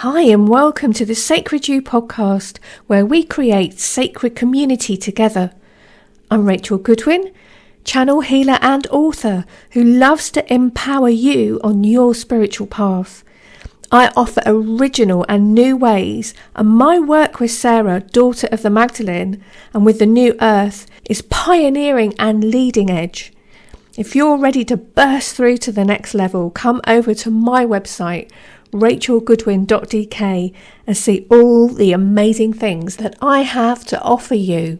Hi and welcome to the Sacred You podcast, where we create sacred community together. I'm Rachel Goodwin, channel healer and author who loves to empower you on your spiritual path. I offer original and new ways, and my work with Sarah, daughter of the Magdalene, and with the New Earth is pioneering and leading edge. If you're ready to burst through to the next level, come over to my website, rachelgoodwin.dk, and see all the amazing things that I have to offer you.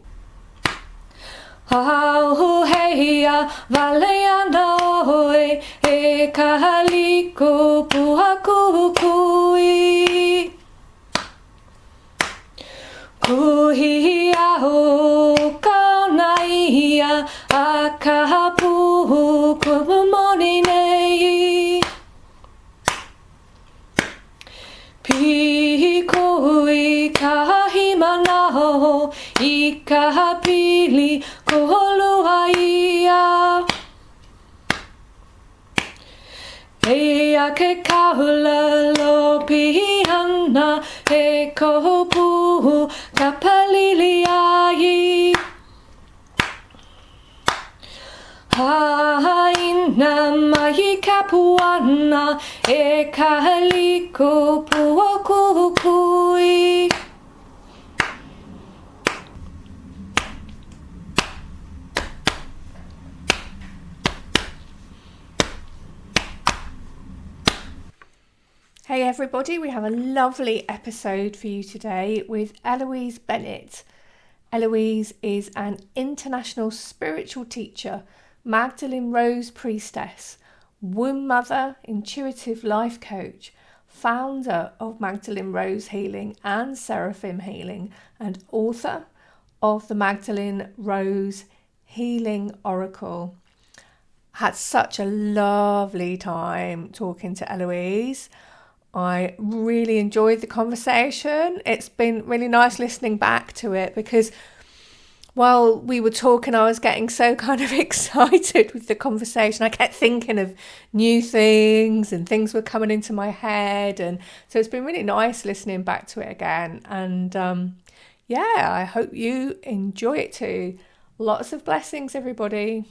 Pikoi kahimanaho ikahapili koholuaia Ea ke kaula lo pihana e kohopu kapaliliai Haina mai kapuana e kahaliko puakukui. Hey everybody, we have a lovely episode for you today with Eloise Bennett. Eloise is an international spiritual teacher, Magdalene Rose Priestess, womb mother, intuitive life coach, founder of Magdalene Rose Healing and Seraphim Healing, and author of the Magdalene Rose Healing Oracle. Had such a lovely time talking to Eloise. I really enjoyed the conversation. It's been really nice listening back to it because while we were talking, I was getting so kind of excited with the conversation. I kept thinking of new things and things were coming into my head. And so it's been really nice listening back to it again. And I hope you enjoy it too. Lots of blessings, everybody.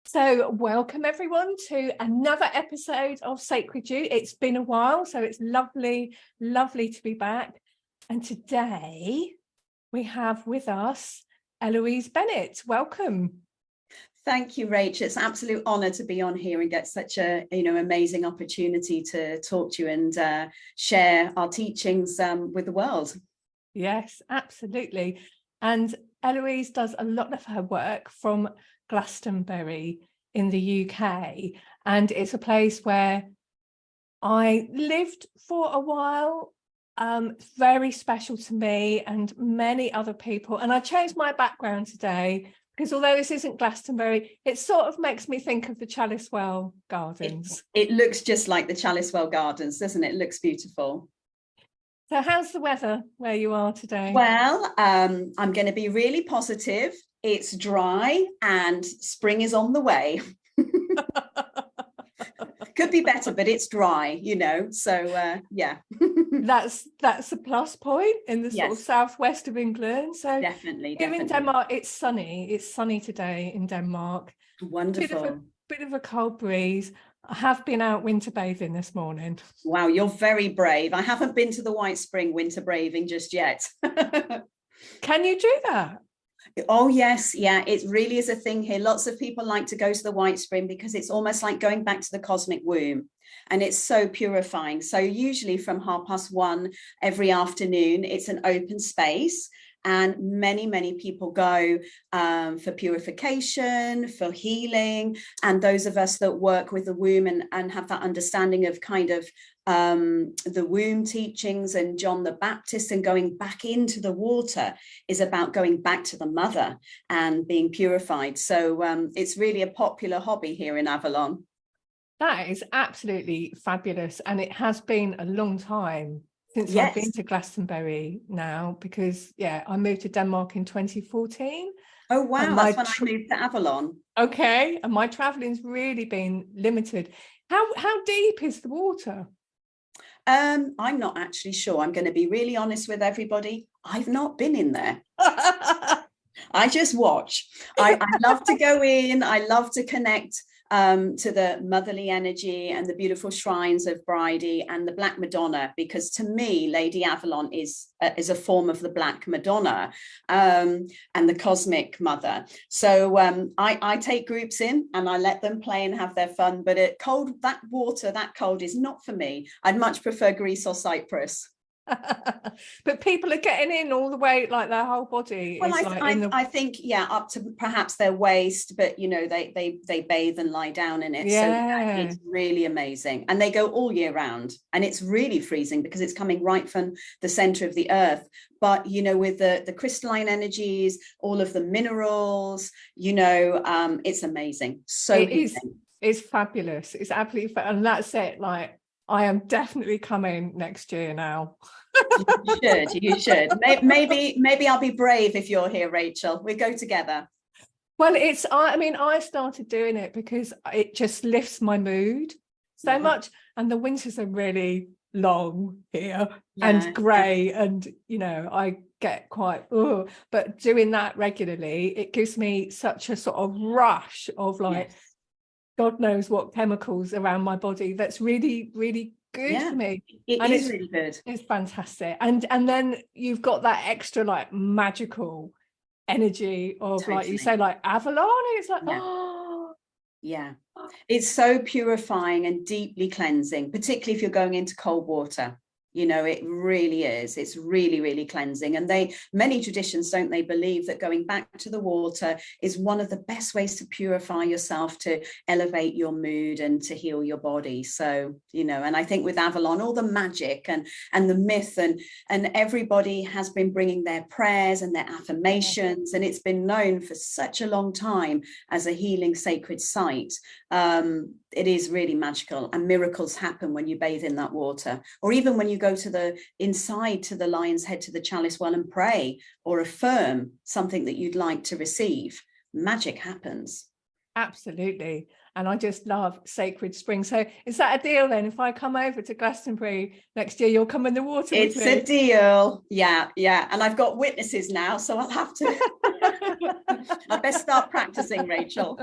So welcome everyone to another episode of Sacred You. It's been a while, so it's lovely to be back. And today we have with us Eloise Bennett. Welcome. Thank you, Rach. It's an absolute honour to be on here and get such a amazing opportunity to talk to you and share our teachings with the world. Yes, absolutely. And Eloise does a lot of her work from Glastonbury in the UK, and it's a place where I lived for a while. It's very special to me and many other people, and I changed my background today because although this isn't Glastonbury, it sort of makes me think of the Chalicewell Gardens. It looks just like the Chalicewell Gardens, doesn't it? It looks beautiful. So how's the weather where you are today? Well, I'm going to be really positive. It's dry and spring is on the way. Could be better, but it's dry, so yeah. That's a plus point in the sort of southwest of England. So definitely. Here in Denmark, it's sunny today in Denmark. Wonderful. Bit of a cold breeze. I have been out winter bathing this morning. Wow, you're very brave. I haven't been to the White Spring winter bathing just yet. Can you do that? Oh, yes. Yeah, it really is a thing here. Lots of people like to go to the White Spring because it's almost like going back to the cosmic womb. And it's so purifying. So usually from 1:30 every afternoon, it's an open space. And many people go for purification, for healing. And those of us that work with the womb and have that understanding of kind of the womb teachings and John the Baptist and going back into the water is about going back to the mother and being purified. So it's really a popular hobby here in Avalon. That is absolutely fabulous. And it has been a long time since I've been to Glastonbury now, because I moved to Denmark in 2014. Oh wow, that's when I moved to Avalon. Okay, and my traveling's really been limited. How deep is the water? I'm not actually sure. I'm going to be really honest with everybody. I've not been in there. I just watch. I love to go in. I love to connect to the motherly energy and the beautiful shrines of Bridie and the Black Madonna, because to me, Lady Avalon is a form of the Black Madonna and the cosmic mother. So I take groups in and I let them play and have their fun. But that water, that cold is not for me. I'd much prefer Greece or Cyprus. But people are getting in all the way, like their whole body. Well, I think, yeah, up to perhaps their waist, but you know, they bathe and lie down in it. Yeah. So yeah, it's really amazing. And they go all year round, and it's really freezing because it's coming right from the center of the earth. But you know, with the crystalline energies, all of the minerals, you know, it's amazing. So it's fabulous. It's absolutely and that's it. Like, I am definitely coming next year now. You should. Maybe I'll be brave if you're here, Rachel. We go together. Well, I started doing it because it just lifts my mood so much. And the winters are really long here and grey, and you know, I get quite but doing that regularly, it gives me such a sort of rush of like God knows what chemicals around my body. That's really, really good for me. It's really good. It's fantastic. And then you've got that extra like magical energy of like you say, like Avalon. It's like it's so purifying and deeply cleansing, particularly if you're going into cold water. You know, it really is. It's really, really cleansing. And many traditions, don't they, believe that going back to the water is one of the best ways to purify yourself, to elevate your mood and to heal your body. So, you know, and I think with Avalon, all the magic and the myth and everybody has been bringing their prayers and their affirmations. And it's been known for such a long time as a healing sacred site. It is really magical, and miracles happen when you bathe in that water, or even when you go to the lion's head, to the chalice well, and pray or affirm something that you'd like to receive. Magic happens. Absolutely. And I just love sacred springs. So is that a deal then? If I come over to Glastonbury next year, you'll come in the water with me? It's a deal. Yeah. And I've got witnesses now, so I'll have to. I best start practicing, Rachel.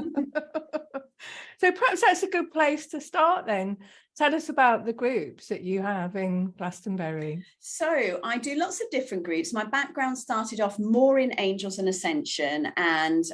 So perhaps that's a good place to start then. Tell us about the groups that you have in Glastonbury. So I do lots of different groups. My background started off more in angels and ascension and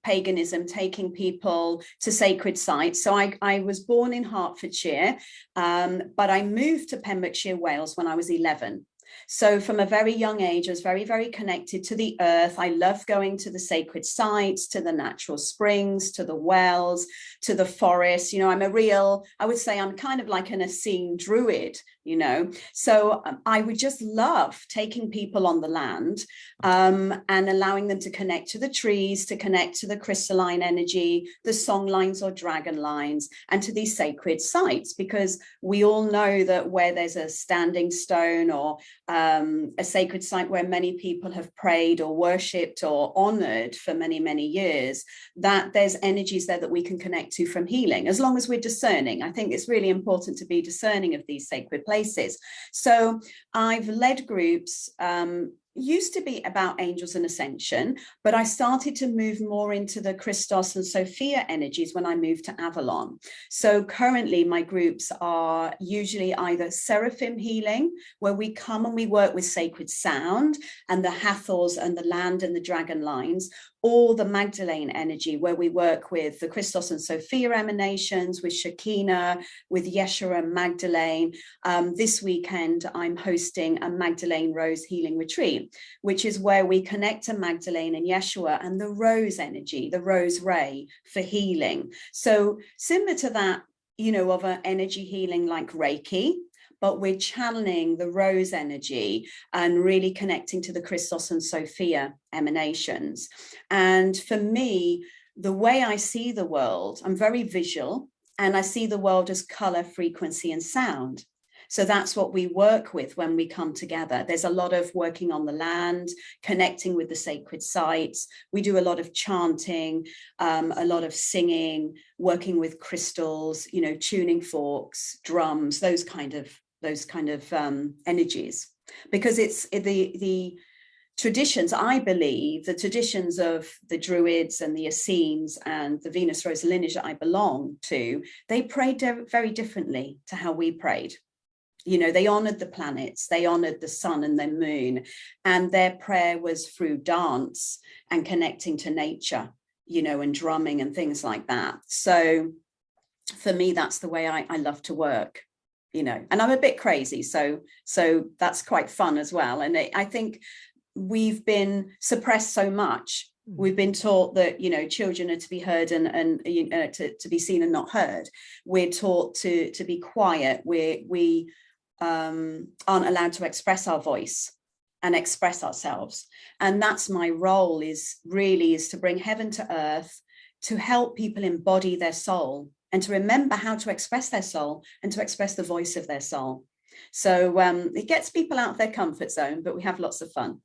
paganism, taking people to sacred sites. So I was born in Hertfordshire, but I moved to Pembrokeshire, Wales when I was 11. So from a very young age, I was very, very connected to the earth. I loved going to the sacred sites, to the natural springs, to the wells, to the forest. You know, I would say I'm kind of like an Essene druid, you know. So I would just love taking people on the land and allowing them to connect to the trees, to connect to the crystalline energy, the song lines or dragon lines, and to these sacred sites, because we all know that where there's a standing stone or a sacred site where many people have prayed or worshipped or honored for many, many years, that there's energies there that we can connect to from healing, as long as we're discerning. I think it's really important to be discerning of these sacred places. So I've led groups, used to be about angels and ascension, but I started to move more into the Christos and Sophia energies when I moved to Avalon. So currently my groups are usually either seraphim healing, where we come and we work with sacred sound and the Hathors and the land and the dragon lines, or the Magdalene energy, where we work with the Christos and Sophia emanations, with Shekinah, with Yeshua and Magdalene. This weekend, I'm hosting a Magdalene Rose Healing Retreat, which is where we connect to Magdalene and Yeshua and the rose energy, the rose ray for healing. So similar to that, you know, of an energy healing like Reiki, but we're channeling the rose energy and really connecting to the Christos and Sophia emanations. And for me, the way I see the world, I'm very visual, and I see the world as color, frequency, and sound. So that's what we work with when we come together. There's a lot of working on the land, connecting with the sacred sites. We do a lot of chanting, a lot of singing, working with crystals, you know, tuning forks, drums, those kind of energies. Because it's the traditions, I believe, the traditions of the Druids and the Essenes and the Venus Rose lineage that I belong to, they prayed very differently to how we prayed. You know, they honored the planets, they honored the sun and the moon, and their prayer was through dance and connecting to nature, you know, and drumming and things like that. So for me, that's the way I love to work, you know, and I'm a bit crazy. So that's quite fun as well. And I think we've been suppressed so much. We've been taught that, you know, children are to be heard and to be seen and not heard. We're taught to be quiet. We aren't allowed to express our voice and express ourselves. And that's my role, is to bring heaven to earth, to help people embody their soul and to remember how to express their soul and to express the voice of their soul. So it gets people out of their comfort zone, but we have lots of fun.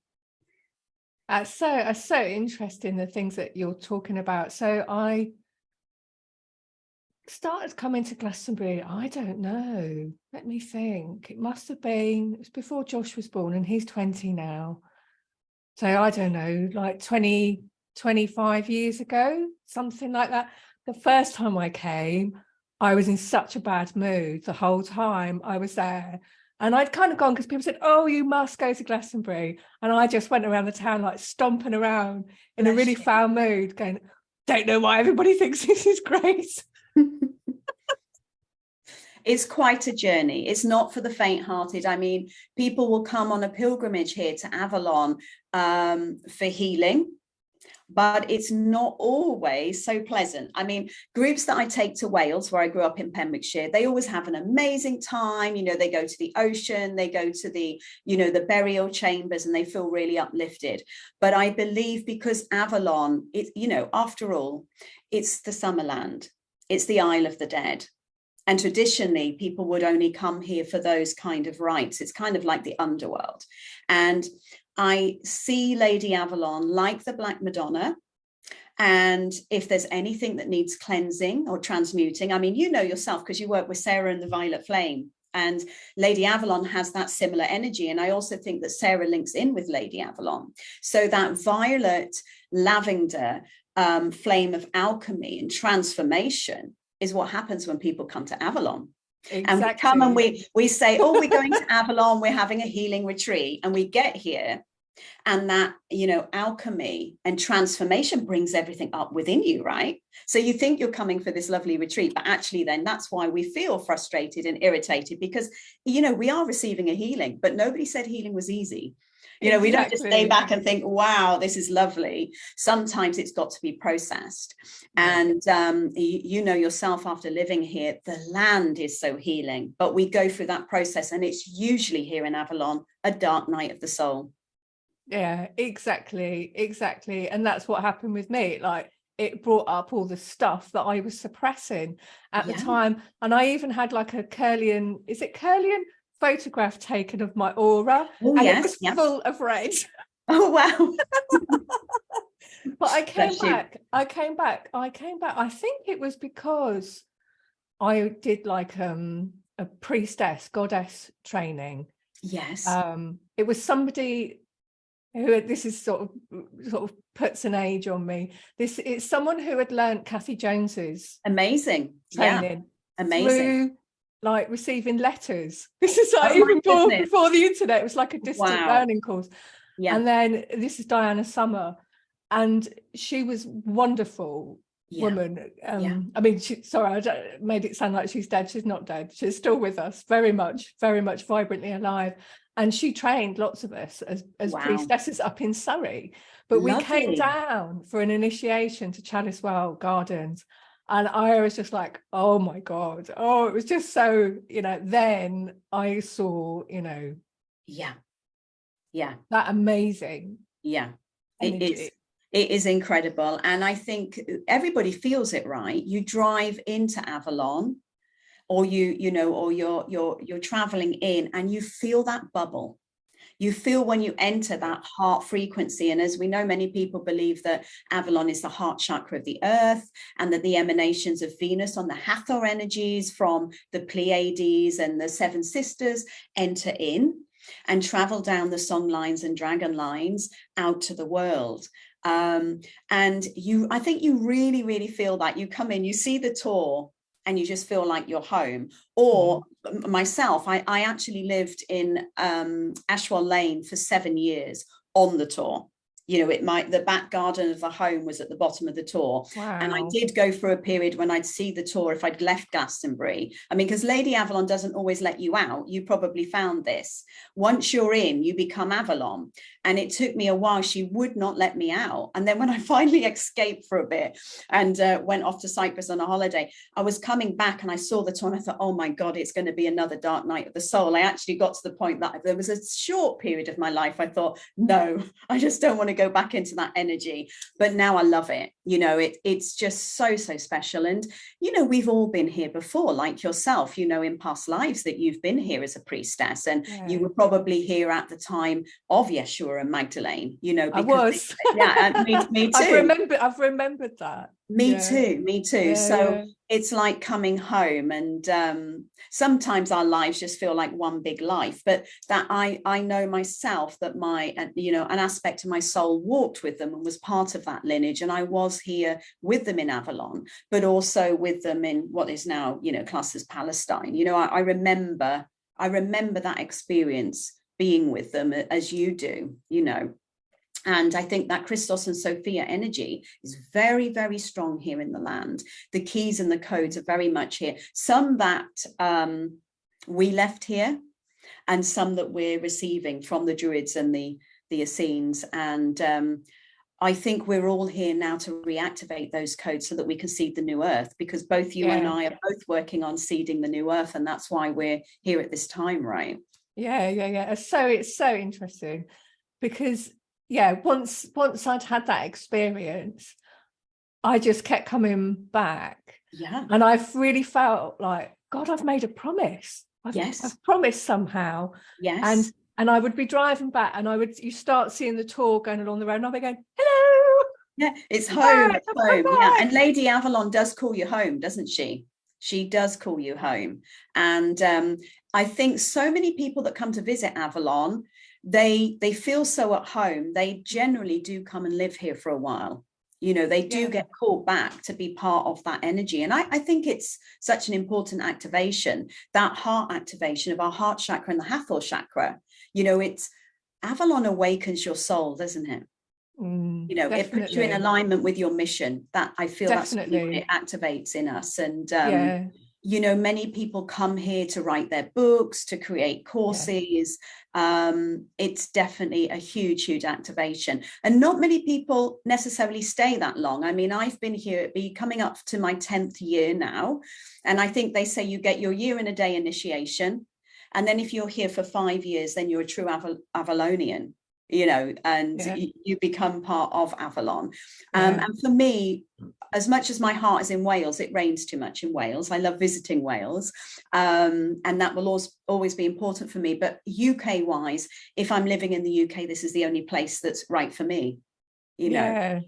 So interesting, the things that you're talking about. So I started coming to Glastonbury, I don't know, let me think. It must have been, it was before Josh was born, and he's 20 now. So I don't know, like 25 years ago, something like that. The first time I came, I was in such a bad mood the whole time I was there. And I'd kind of gone because people said, oh, you must go to Glastonbury. And I just went around the town like stomping around in a really foul mood, going, don't know why everybody thinks this is great. It's quite a journey. It's not for the faint-hearted. I mean, people will come on a pilgrimage here to Avalon for healing, but it's not always so pleasant. I mean, groups that I take to Wales, where I grew up in Pembrokeshire, they always have an amazing time. You know, they go to the ocean, they go to the, you know, the burial chambers, and they feel really uplifted. But I believe because Avalon, it, you know, after all, it's the Summerland, it's the Isle of the Dead. And traditionally, people would only come here for those kind of rites. It's kind of like the underworld. And I see Lady Avalon like the Black Madonna. And if there's anything that needs cleansing or transmuting, I mean, you know yourself, because you work with Sarah and the Violet Flame, and Lady Avalon has that similar energy. And I also think that Sarah links in with Lady Avalon. So that violet lavender flame of alchemy and transformation is what happens when people come to Avalon. Exactly. And we come and we say, oh, we're going to Avalon, we're having a healing retreat. And we get here, and that, you know, alchemy and transformation brings everything up within you, right? So you think you're coming for this lovely retreat, but actually then that's why we feel frustrated and irritated, because, you know, we are receiving a healing, but nobody said healing was easy. You know, we don't just stay back and think, wow, this is lovely. Sometimes it's got to be processed. And you know yourself, after living here, the land is so healing, but we go through that process, and it's usually here in Avalon, a dark night of the soul. Yeah, exactly. And that's what happened with me. Like, it brought up all the stuff that I was suppressing at the time. And I even had like a Kirlian photograph taken of my aura, and it was full of red. Oh wow. But I came back. I think it was because I did like a priestess, goddess training. Yes. It was somebody who, this is sort of puts an age on me. It's someone who had learnt Kathy Jones's amazing training. Amazing. Through, like, receiving letters. This is like even before the internet. It was like a distant learning course. Yeah. And then this is Diana Summer, and she was wonderful woman. I mean, I made it sound like she's dead. She's not dead. She's still with us, very much vibrantly alive. And she trained lots of us as priestesses up in Surrey. But we came down for an initiation to Chaliswell Gardens. And I was just like, oh my God. Oh, it was just so, you know, then I saw, you know. Yeah. That amazing. Yeah. It is incredible. And I think everybody feels it, right? You drive into Avalon or or you're traveling in, and you feel that bubble. You feel when you enter that heart frequency. And as we know, many people believe that Avalon is the heart chakra of the earth, and that the emanations of Venus on the Hathor energies from the Pleiades and the Seven Sisters enter in and travel down the song lines and dragon lines out to the world. And I think you really, really feel that. You come in, you see the tour, and you just feel like you're home. Or myself, I actually lived in Ashwell Lane for 7 years on the tour. The back garden of the home was at the bottom of the tour. Wow. And I did go through a period when I'd see the tour if I'd left Glastonbury. I mean, because Lady Avalon doesn't always let you out. You probably found this. Once you're in, you become Avalon. And it took me a while. She would not let me out. And then when I finally escaped for a bit and went off to Cyprus on a holiday, I was coming back and I saw the tour and I thought, oh my God, it's going to be another dark night of the soul. I actually got to the point that there was a short period of my life I thought, no, I just don't want to go back into that energy. But now I love it. It's just so special. And we've all been here before, like yourself, in past lives that you've been here as a priestess, and you were probably here at the time of Yeshua and Magdalene, because I was. and me too. I've remembered that. Me too. So it's like coming home, and sometimes our lives just feel like one big life, but that I know myself that an aspect of my soul walked with them and was part of that lineage, and I was here with them in Avalon, but also with them in what is now classed as Palestine. I remember that experience being with them as you do. And I think that Christos and Sophia energy is very, very strong here in the land. The keys and the codes are very much here. Some that we left here, and some that we're receiving from the Druids and the Essenes. And I think we're all here now to reactivate those codes so that we can seed the new earth, because both you and I are both working on seeding the new earth. And that's why we're here at this time, right? Yeah. It's so interesting, because once I'd had that experience, I just kept coming back. And I've really felt like, God, I've made a promise. I've promised somehow. And I would be driving back, and you start seeing the tour going along the road, and I'll be going, hello. Yeah, it's home. It's home. Yeah. And Lady Avalon does call you home, doesn't she? She does call you home. And I think so many people that come to visit Avalon, they feel so at home. They generally do come and live here for a while. They do get called back to be part of that energy. And I think it's such an important activation, that heart activation of our heart chakra and the Hathor chakra. It's Avalon awakens your soul, doesn't it? It puts you in alignment with your mission. That I feel that's what it activates in us. And many people come here to write their books, to create courses. It's definitely a huge activation, and not many people necessarily stay that long. I mean, I've been here, it'd be coming up to my 10th year now, and I think they say you get your year and a day initiation, and then if you're here for 5 years, then you're a true Avalonian. You become part of Avalon. And for me, as much as my heart is in Wales, it rains too much in Wales. I love visiting Wales, and that will always be important for me. But UK wise, if I'm living in the UK, this is the only place that's right for me. We're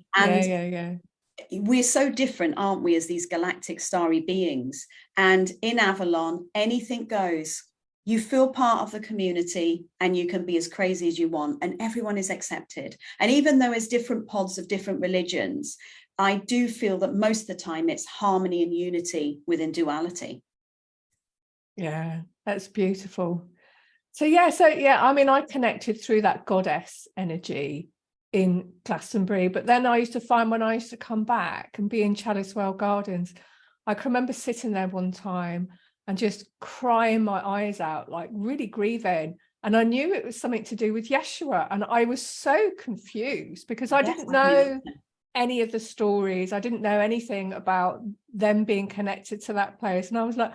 so different, aren't we, as these galactic starry beings? And in Avalon, anything goes. You feel part of the community, and you can be as crazy as you want, and everyone is accepted. And even though it's different pods of different religions, I do feel that most of the time it's harmony and unity within duality. Yeah, that's beautiful. I mean, I connected through that goddess energy in Glastonbury, but then I used to find when I used to come back and be in Chalice-Well Gardens, I can remember sitting there one time and just crying my eyes out, like really grieving. And I knew it was something to do with Yeshua. And I was so confused because I didn't know any of the stories. I didn't know anything about them being connected to that place. And I was like,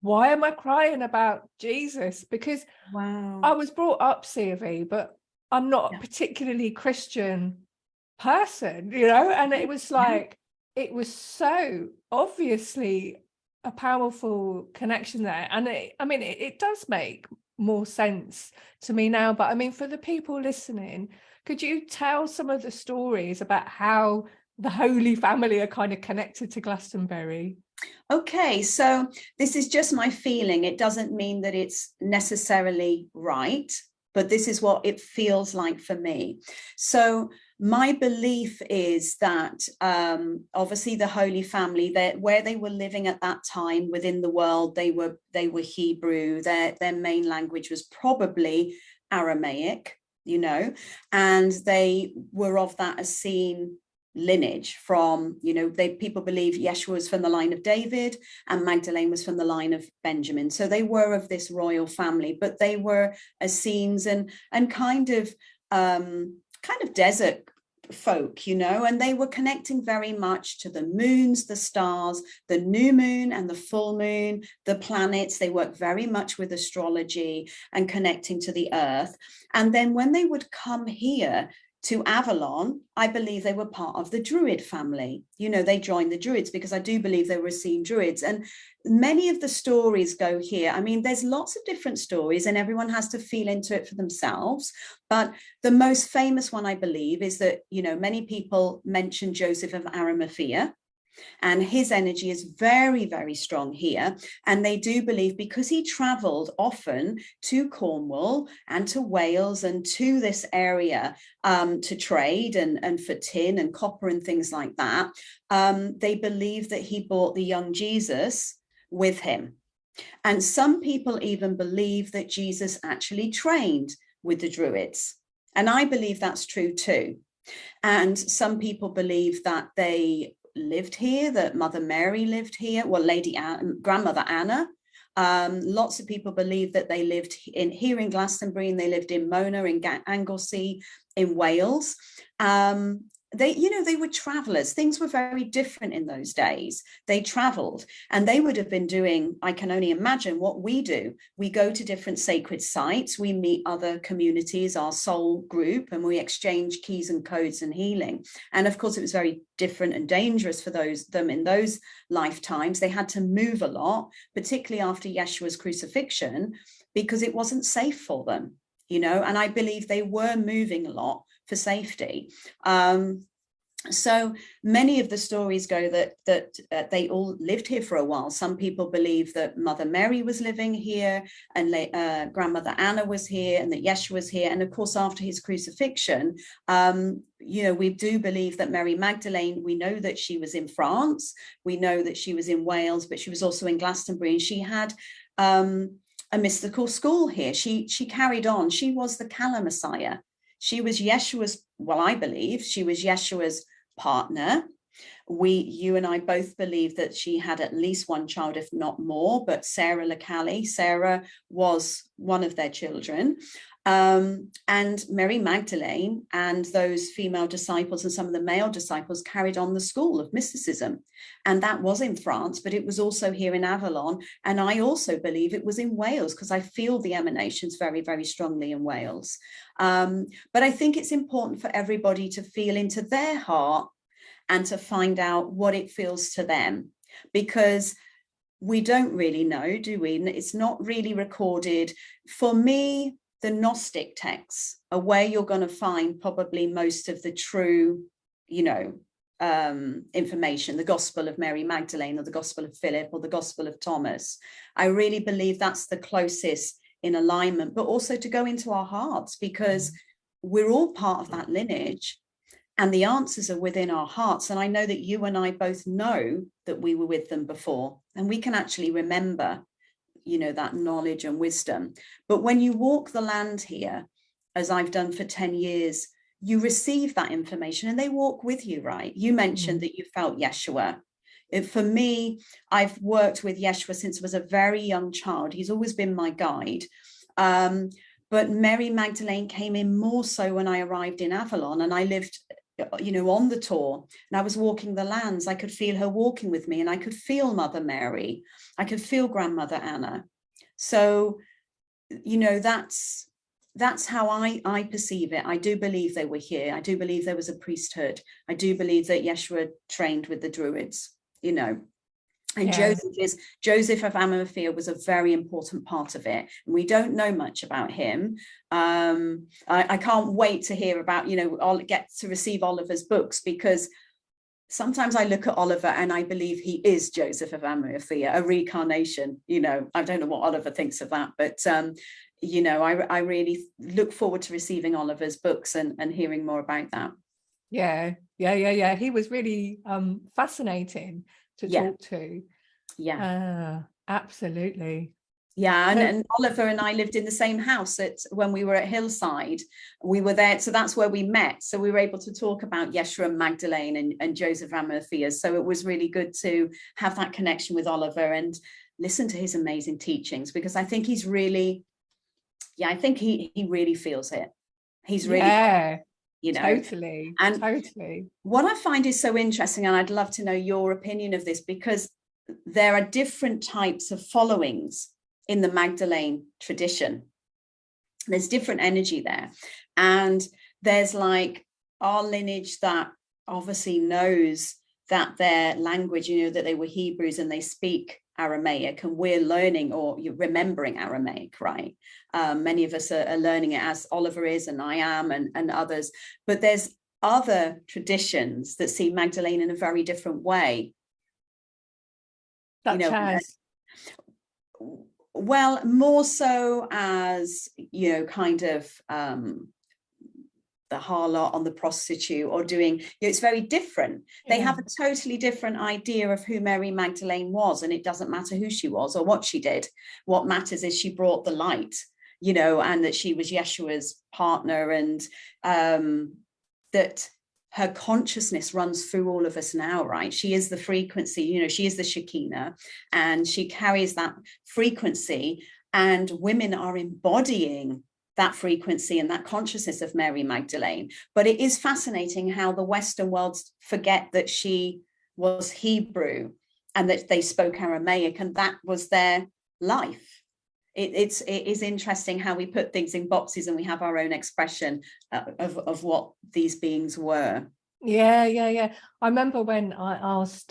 why am I crying about Jesus? Because I was brought up COV, but I'm not a particularly Christian person, and it was like, it was so obviously a powerful connection there. And it does make more sense to me now. But I mean, for the people listening, could you tell some of the stories about how the Holy Family are kind of connected to Glastonbury? Okay, so this is just my feeling. It doesn't mean that it's necessarily right, but this is what it feels like for me. So my belief is that obviously the Holy Family, where they were living at that time within the world, they were Hebrew. Their main language was probably Aramaic, you know, and they were of that Essene lineage from, you know, people believe Yeshua was from the line of David and Magdalene was from the line of Benjamin. So they were of this royal family, but they were Essenes and kind of desert folk, you know, and they were connecting very much to the moons, the stars, the new moon and the full moon, the planets. They worked very much with astrology and connecting to the earth. And then when they would come here to Avalon, I believe they were part of the Druid family. You know, they joined the Druids because I do believe they were Essene Druids. And many of the stories go here. I mean, there's lots of different stories and everyone has to feel into it for themselves. But the most famous one, I believe, is that, you know, many people mention Joseph of Arimathea. And his energy is very, very strong here. And they do believe because he traveled often to Cornwall and to Wales and to this area to trade and for tin and copper and things like that, they believe that he brought the young Jesus with him. And some people even believe that Jesus actually trained with the Druids. And I believe that's true too. And some people believe that they lived here, that Mother Mary lived here, well, Grandmother Anna. Lots of people believe that they lived here in Glastonbury, and they lived in Mona, in Anglesey, in Wales. They were travelers. Things were very different in those days. They traveled and they would have been doing, I can only imagine what we do. We go to different sacred sites. We meet other communities, our soul group, and we exchange keys and codes and healing. And of course, it was very different and dangerous for them in those lifetimes. They had to move a lot, particularly after Yeshua's crucifixion, because it wasn't safe for them, you know, and I believe they were moving a lot for safety. So many of the stories go that they all lived here for a while. Some people believe that Mother Mary was living here and Grandmother Anna was here and that Yeshua was here. And of course, after his crucifixion, we do believe that Mary Magdalene, we know that she was in France. We know that she was in Wales, but she was also in Glastonbury, and she had a mystical school here. She carried on. She was the Kala Messiah. She was Yeshua's, well, I believe she was Yeshua's partner. You and I both believe that she had at least one child, if not more, but Sarah was one of their children. And Mary Magdalene and those female disciples and some of the male disciples carried on the school of mysticism. And that was in France, but it was also here in Avalon. And I also believe it was in Wales, because I feel the emanations very, very strongly in Wales. But I think it's important for everybody to feel into their heart and to find out what it feels to them, because we don't really know, do we? It's not really recorded. For me, the Gnostic texts are where you're going to find probably most of the true, information, the Gospel of Mary Magdalene or the Gospel of Philip or the Gospel of Thomas. I really believe that's the closest in alignment, but also to go into our hearts, because we're all part of that lineage and the answers are within our hearts. And I know that you and I both know that we were with them before, and we can actually remember that knowledge and wisdom. But when you walk the land here, as I've done for 10 years, you receive that information and they walk with you, right? You mentioned that you felt Yeshua. For me, I've worked with Yeshua since I was a very young child. He's always been my guide. But Mary Magdalene came in more so when I arrived in Avalon, and I lived on the tour, and I was walking the lands. I could feel her walking with me, and I could feel Mother Mary. I could feel Grandmother Anna. So, that's how I perceive it. I do believe they were here. I do believe there was a priesthood. I do believe that Yeshua trained with the Druids, And Joseph of Arimathea was a very important part of it. And we don't know much about him. I can't wait to hear about, I'll get to receive Oliver's books, because sometimes I look at Oliver and I believe he is Joseph of Arimathea, a reincarnation. I don't know what Oliver thinks of that, but I really look forward to receiving Oliver's books and hearing more about that. Yeah. He was really fascinating to talk to. Absolutely. And Oliver and I lived in the same house when we were at Hillside. We were there, so that's where we met. So we were able to talk about Yeshua and Magdalene and Joseph Arimathea. So it was really good to have that connection with Oliver and listen to his amazing teachings, because I think he's really, I think he really feels it. He's really, totally. And totally. What I find is so interesting, and I'd love to know your opinion of this, because there are different types of followings in the Magdalene tradition. There's different energy there. And there's like our lineage that obviously knows that their language, that they were Hebrews and they speak Aramaic, and we're learning or you're remembering Aramaic, right? Many of us are learning it, as Oliver is, and I am, and others. But there's other traditions that see Magdalene in a very different way. Well, more so as, kind of the harlot on the prostitute, or doing, it's very different. They have a totally different idea of who Mary Magdalene was, and it doesn't matter who she was or what she did. What matters is she brought the light, and that she was Yeshua's partner, and that her consciousness runs through all of us now, right? She is the frequency, she is the Shekinah, and she carries that frequency, and women are embodying that frequency and that consciousness of Mary Magdalene. But it is fascinating how the Western world forget that she was Hebrew and that they spoke Aramaic, and that was their life. It is interesting how we put things in boxes and we have our own expression of what these beings were. Yeah. I remember when I asked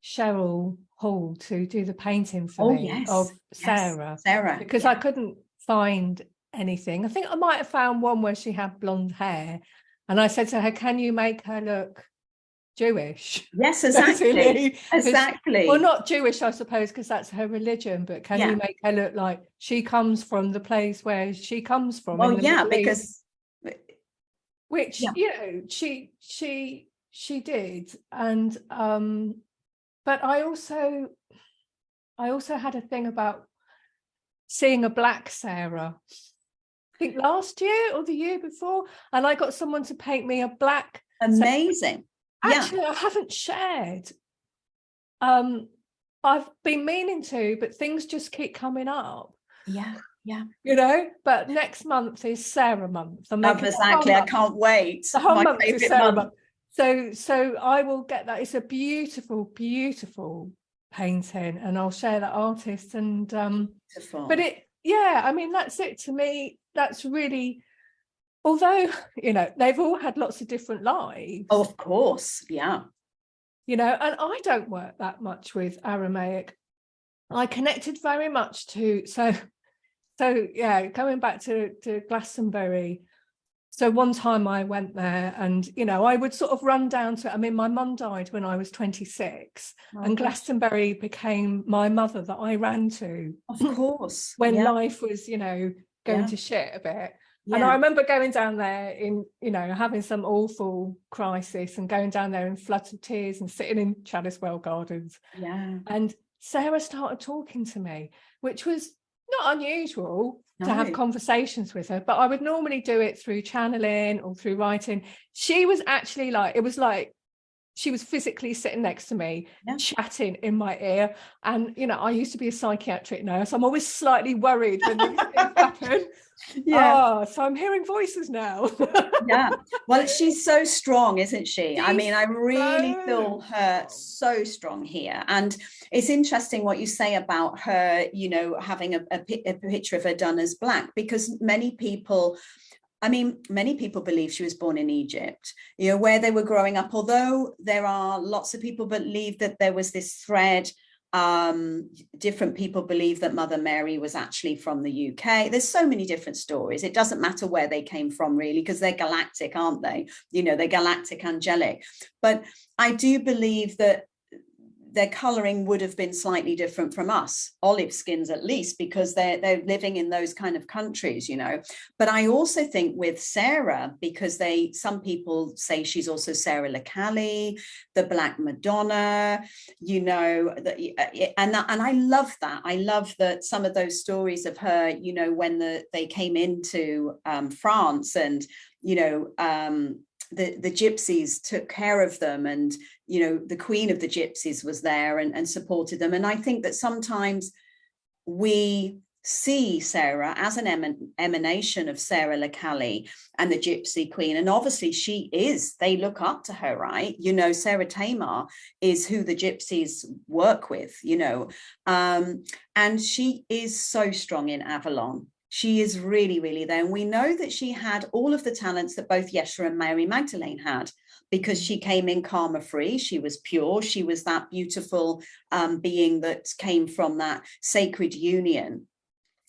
Cheryl Hall to do the painting for me of Sarah, because I couldn't find anything. I think I might have found one where she had blonde hair, and I said to her, can you make her look Jewish? Yes, exactly. Well, not Jewish, I suppose, because that's her religion, but can you make her look like she comes from the place where she comes from? Well, because which she did, and but I also had a thing about seeing a black Sarah, I think last year or the year before, and I got someone to paint me a black. Amazing. Actually, I haven't shared. I've been meaning to, but things just keep coming up. Yeah. But next month is Sarah month. Exactly. I can't wait. The whole month is Sarah month. So I will get that. It's a beautiful, beautiful painting, and I'll share that artist. And beautiful. But that's it to me. That's really. Although, they've all had lots of different lives. Oh, of course, yeah. And I don't work that much with Aramaic. I connected very much to, going back to Glastonbury. So one time I went there, and, I would sort of run down to, my mum died when I was 26, and Glastonbury became my mother that I ran to. Of course. When life was, going to shit a bit. Yeah. And I remember going down there in, having some awful crisis, and going down there in floods of tears and sitting in Chadderswell Gardens. Yeah. And Sarah started talking to me, which was not unusual to have conversations with her, but I would normally do it through channeling or through writing. She was actually like she was physically sitting next to me, chatting in my ear. And, I used to be a psychiatric nurse. I'm always slightly worried when these things happen. So I'm hearing voices now. Well, she's so strong, isn't she? I really feel her so strong here. And it's interesting what you say about her, having a picture of her done as black, because many people I mean, many people believe she was born in Egypt, you know, where they were growing up, although there are lots of people believe that there was this thread. Different people believe that Mother Mary was actually from the UK. There's so many different stories. It doesn't matter where they came from, really, because they're galactic, aren't they? You know, they're galactic angelic. But I do believe that their colouring would have been slightly different from us, olive skins at least, because they're living in those kind of countries, you know. But I also think with Sarah, because some people say she's also Sarah Lecali, the Black Madonna, you know, and I love that. I love that some of those stories of her, you know, when they came into France, and you know, the gypsies took care of them, and you know, the queen of the gypsies was there and supported them. And I think that sometimes we see Sarah as an emanation of Sarah Lecali and the gypsy queen, and obviously they look up to her, right? You know, Sarah Tamar is who the gypsies work with, you know, and she is so strong in Avalon. She is really, really there. And we know that she had all of the talents that both Yeshua and Mary Magdalene had, because she came in karma free. She was pure. She was that beautiful being that came from that sacred union.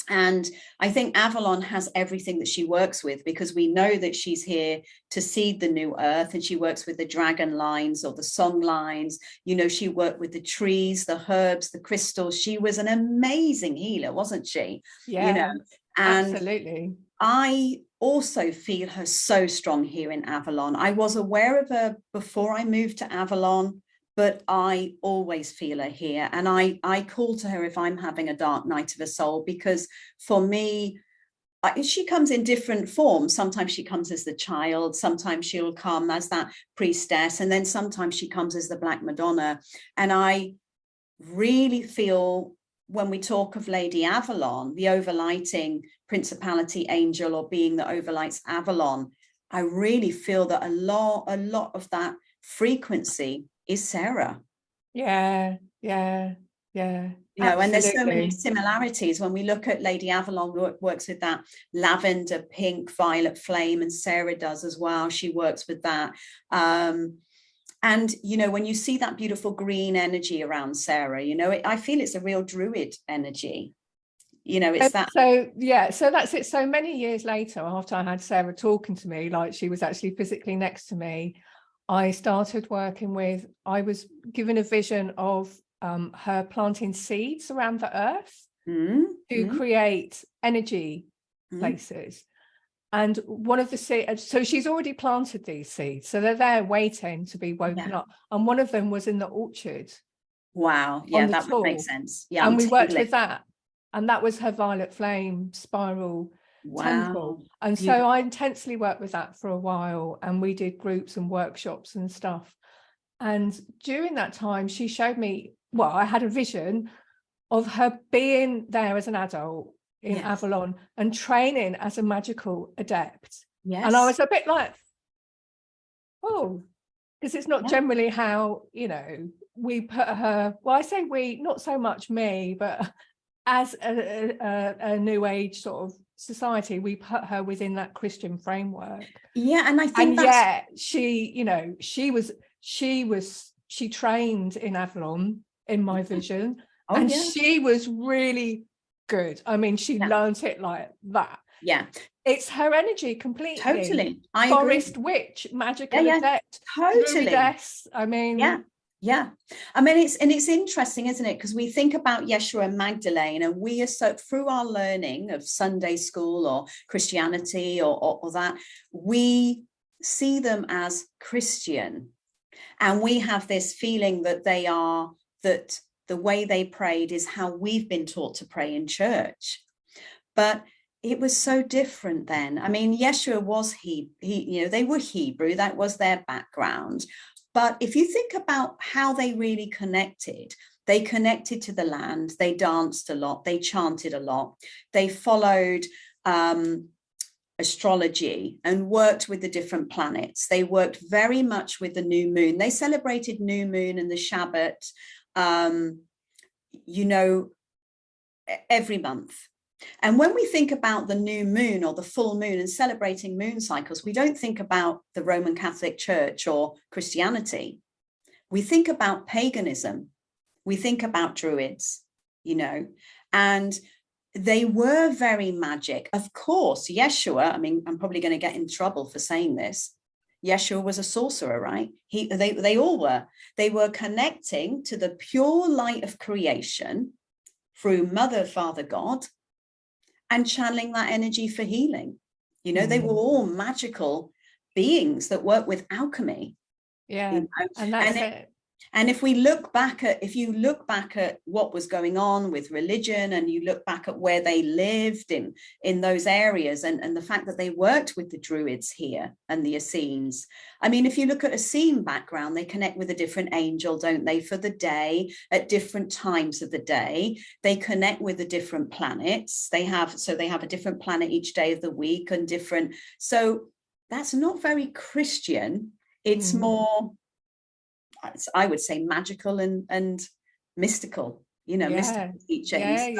And I think Avalon has everything that she works with, because we know that she's here to seed the new earth, and she works with the dragon lines or the song lines. You know, she worked with the trees, the herbs, the crystals. She was an amazing healer, wasn't she? Yeah, you know, and absolutely. I also feel her so strong here in Avalon. I was aware of her before I moved to Avalon, but I always feel her here. And I call to her if I'm having a dark night of a soul, because for me, she comes in different forms. Sometimes she comes as the child, sometimes she'll come as that priestess, and then sometimes she comes as the Black Madonna. And I really feel, when we talk of Lady Avalon, the overlighting principality angel or being that overlights Avalon, I really feel that a lot of that frequency is Sarah. Yeah. You know, and there's so many similarities when we look at Lady Avalon works with that lavender, pink, violet flame, and Sarah does as well. She works with that. And, you know, when you see that beautiful green energy around Sarah, you know, I feel it's a real druid energy. You know, it's that. So, yeah, so that's it. So many years later, after I had Sarah talking to me, like she was actually physically next to me, I started working with, I was given a vision of her planting seeds around the earth to create energy places. And one of the seeds, so she's already planted these seeds, so they're there waiting to be woken up. And one of them was in the orchard. Wow. Yeah, that would make sense. Yeah. And we worked with that. And that was her violet flame spiral temple. And so I intensely worked with that for a while, and we did groups and workshops and stuff. And during that time, she showed me, well, I had a vision of her being there as an adult in Avalon and training as a magical adept. And I was a bit like, oh, because it's not generally how, you know, we put her, well, I say we, not so much me, but as a new age sort of society, we put her within that Christian framework. Yeah, and I think she, you know, she trained in Avalon in my vision, she was really good. I mean, she learned it like that. Yeah, it's her energy completely. Totally, I Forest agree. Witch, magical adept, totally. druidess. I mean, yeah. I mean, it's interesting, isn't it? Because we think about Yeshua and Magdalene, and we are so, through our learning of Sunday school or Christianity or that, we see them as Christian, and we have this feeling that that the way they prayed is how we've been taught to pray in church. But it was so different then. I mean, Yeshua was he you know, they were Hebrew, that was their background. But if you think about how they really connected, they connected to the land, they danced a lot, they chanted a lot, they followed astrology and worked with the different planets. They worked very much with the new moon. They celebrated new moon and the Shabbat, you know, every month. And when we think about the new moon or the full moon and celebrating moon cycles, we don't think about the Roman Catholic Church or Christianity. We think about paganism. We think about Druids, you know, and they were very magic. Of course, Yeshua, I mean, I'm probably going to get in trouble for saying this. Yeshua was a sorcerer, right? They all were. They were connecting to the pure light of creation through Mother, Father, God, and channeling that energy for healing. You know, they were all magical beings that work with alchemy. Yeah, you know? and that's it. And if you look back at what was going on with religion, and you look back at where they lived in those areas, and the fact that they worked with the Druids here and the Essenes. I mean, if you look at Essene background, they connect with a different angel, don't they, for the day, at different times of the day. They connect with the different planets. They have a different planet each day of the week and different. So that's not very Christian. It's more, I would say, magical and mystical, you know, mystical teachings.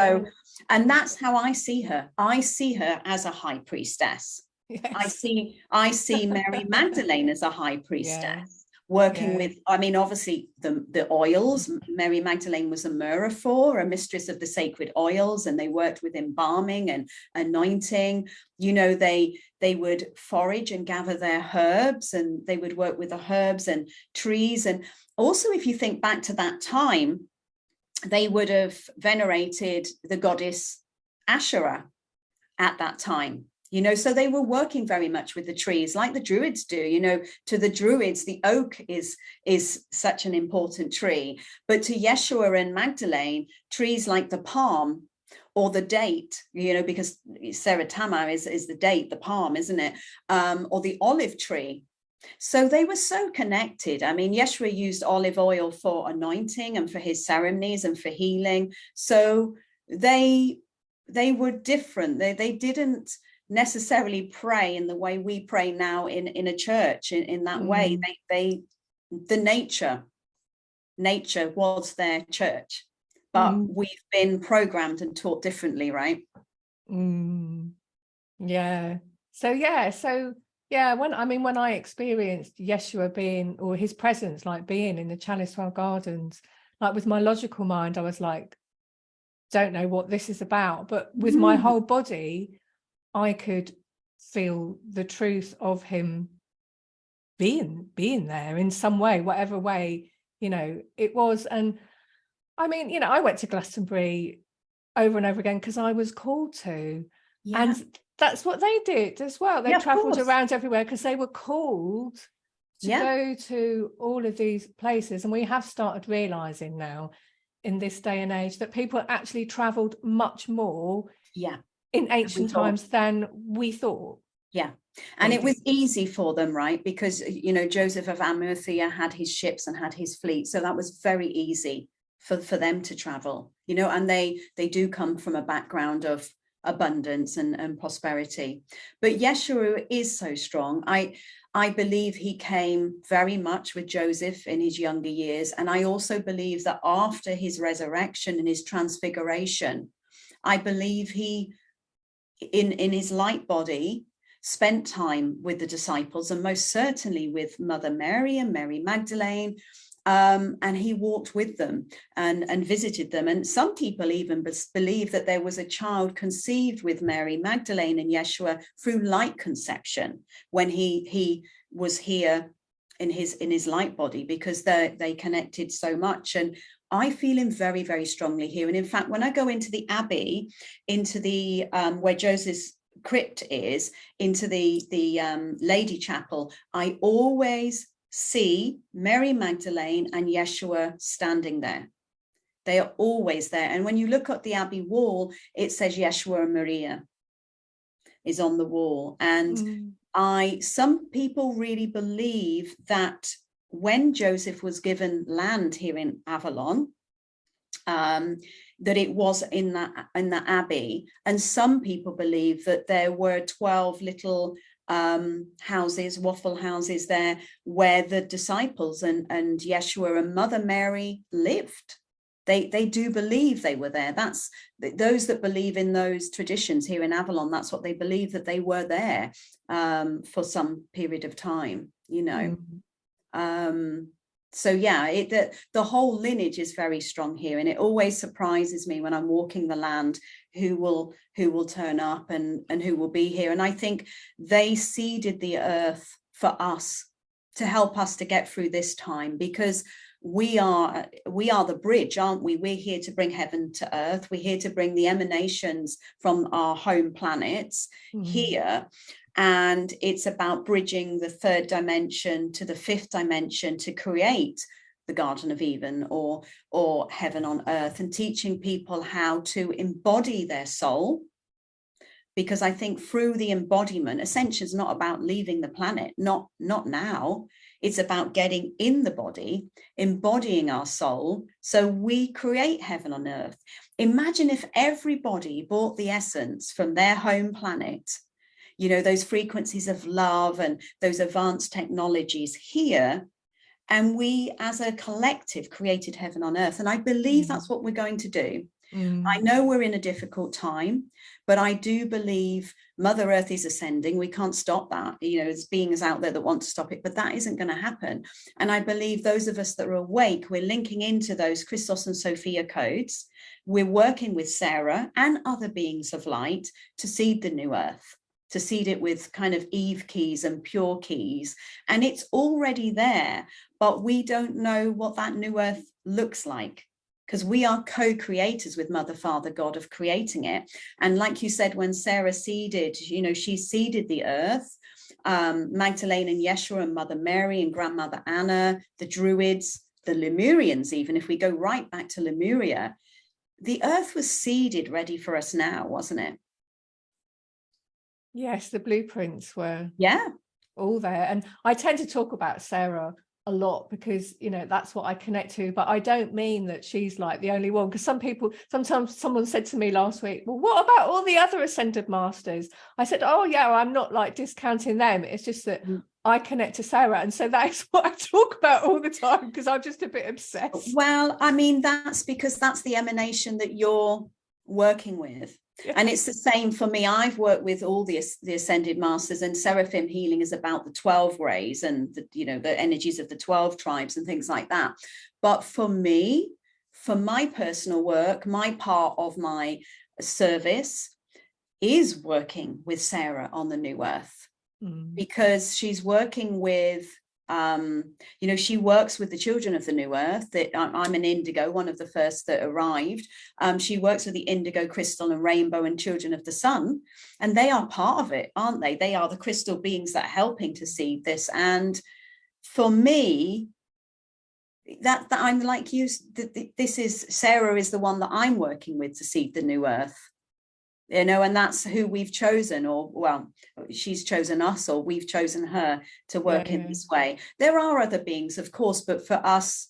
And that's how I see her. I see her as a high priestess. Yes. I see Mary Magdalene as a high priestess, working with, I mean, obviously the oils. Mary Magdalene was a myrrhophore, a mistress of the sacred oils, and they worked with embalming and anointing. You know, they would forage and gather their herbs, and they would work with the herbs and trees. And also, if you think back to that time, they would have venerated the goddess Asherah at that time. You know, so they were working very much with the trees like the Druids do. You know, to the Druids, the oak is such an important tree. But to Yeshua and Magdalene, trees like the palm or the date, you know, because Seratama is the date, the palm, isn't it? Or the olive tree. So they were so connected. I mean, Yeshua used olive oil for anointing and for his ceremonies and for healing. So they were different. They didn't necessarily pray in the way we pray now in a church in that way. The nature was their church, but we've been programmed and taught differently, right? When I experienced Yeshua being, or his presence, like being in the Chalice Well Gardens, like with my logical mind, I was like, don't know what this is about, but with my whole body I could feel the truth of him being there in some way, whatever way, you know, it was. And I mean, you know, I went to Glastonbury over and over again because I was called to. And that's what they did as well. They traveled around everywhere because they were called to go to all of these places. And we have started realizing now in this day and age that people actually traveled much more in ancient times than we thought. And it was easy for them, right? Because, you know, Joseph of Arimathea had his ships and had his fleet. So that was very easy for them to travel, you know, and they do come from a background of abundance and prosperity. But Yeshua is so strong. I believe he came very much with Joseph in his younger years. And I also believe that after his resurrection and his transfiguration, I believe he, in his light body, spent time with the disciples, and most certainly with Mother Mary and Mary Magdalene. And he walked with them and visited them. And some people even believe that there was a child conceived with Mary Magdalene and Yeshua through light conception when he was here in his light body, because they connected so much. And I feel him very, very strongly here. And in fact, when I go into the abbey, into the where Joseph's crypt is, into the Lady Chapel, I always see Mary Magdalene and Yeshua standing there. They are always there. And when you look at the abbey wall, it says Yeshua and Maria is on the wall. And some people really believe that when Joseph was given land here in Avalon, that it was in the abbey. And some people believe that there were 12 little houses, waffle houses there, where the disciples and Yeshua and Mother Mary lived. They do believe they were there. That's those that believe in those traditions here in Avalon. That's what they believe, that they were there for some period of time, you know. So yeah, the whole lineage is very strong here, and it always surprises me when I'm walking the land who will turn up and who will be here. And I think they seeded the earth for us to help us to get through this time, because we are the bridge, aren't we? We're here to bring heaven to earth. We're here to bring the emanations from our home planets here. And it's about bridging the third dimension to the fifth dimension to create the Garden of Eden or heaven on earth, and teaching people how to embody their soul. Because I think through the embodiment, ascension is not about leaving the planet, not now. It's about getting in the body, embodying our soul, so we create heaven on earth. Imagine if everybody brought the essence from their home planet, you know, those frequencies of love and those advanced technologies here, and we as a collective created heaven on earth. And I believe that's what we're going to do. I know we're in a difficult time, but I do believe Mother Earth is ascending. We can't stop that. You know, there's beings out there that want to stop it, but that isn't going to happen. And I believe those of us that are awake, we're linking into those Christos and Sophia codes. We're working with Sarah and other beings of light to seed the new earth, to seed it with kind of Eve keys and pure keys. And it's already there, but we don't know what that new earth looks like, because we are co-creators with Mother, Father, God of creating it. And like you said, when Sarah seeded, you know, she seeded the earth, Magdalene and Yeshua and Mother Mary and Grandmother Anna, the Druids, the Lemurians, even if we go right back to Lemuria, the earth was seeded ready for us now, wasn't it? Yes, the blueprints were Yeah, all there. And I tend to talk about Sarah a lot because, you know, that's what I connect to, but I don't mean that she's like the only one, because sometimes someone said to me last week, well, what about all the other ascended masters? I said, oh yeah, I'm not like discounting them, it's just that I connect to Sarah, and so that is what I talk about all the time, because I'm just a bit obsessed. Well, I mean, that's because that's the emanation that you're working with. And it's the same for me. I've worked with all the ascended masters, and seraphim healing is about the 12 rays and the, you know, the energies of the 12 tribes and things like that. But for me, for my personal work, my part of my service is working with Sarah on the new earth, because she's working with you know, she works with the children of the new earth. That I'm an indigo, one of the first that arrived. She works with the indigo, crystal and rainbow and children of the sun, and they are part of it, aren't they? They are the crystal beings that are helping to seed this. And for me, that I'm like you, this is Sarah is the one that I'm working with to seed the new earth, you know, and that's who we've chosen, or well, she's chosen us, or we've chosen her to work in this way. There are other beings, of course, but for us,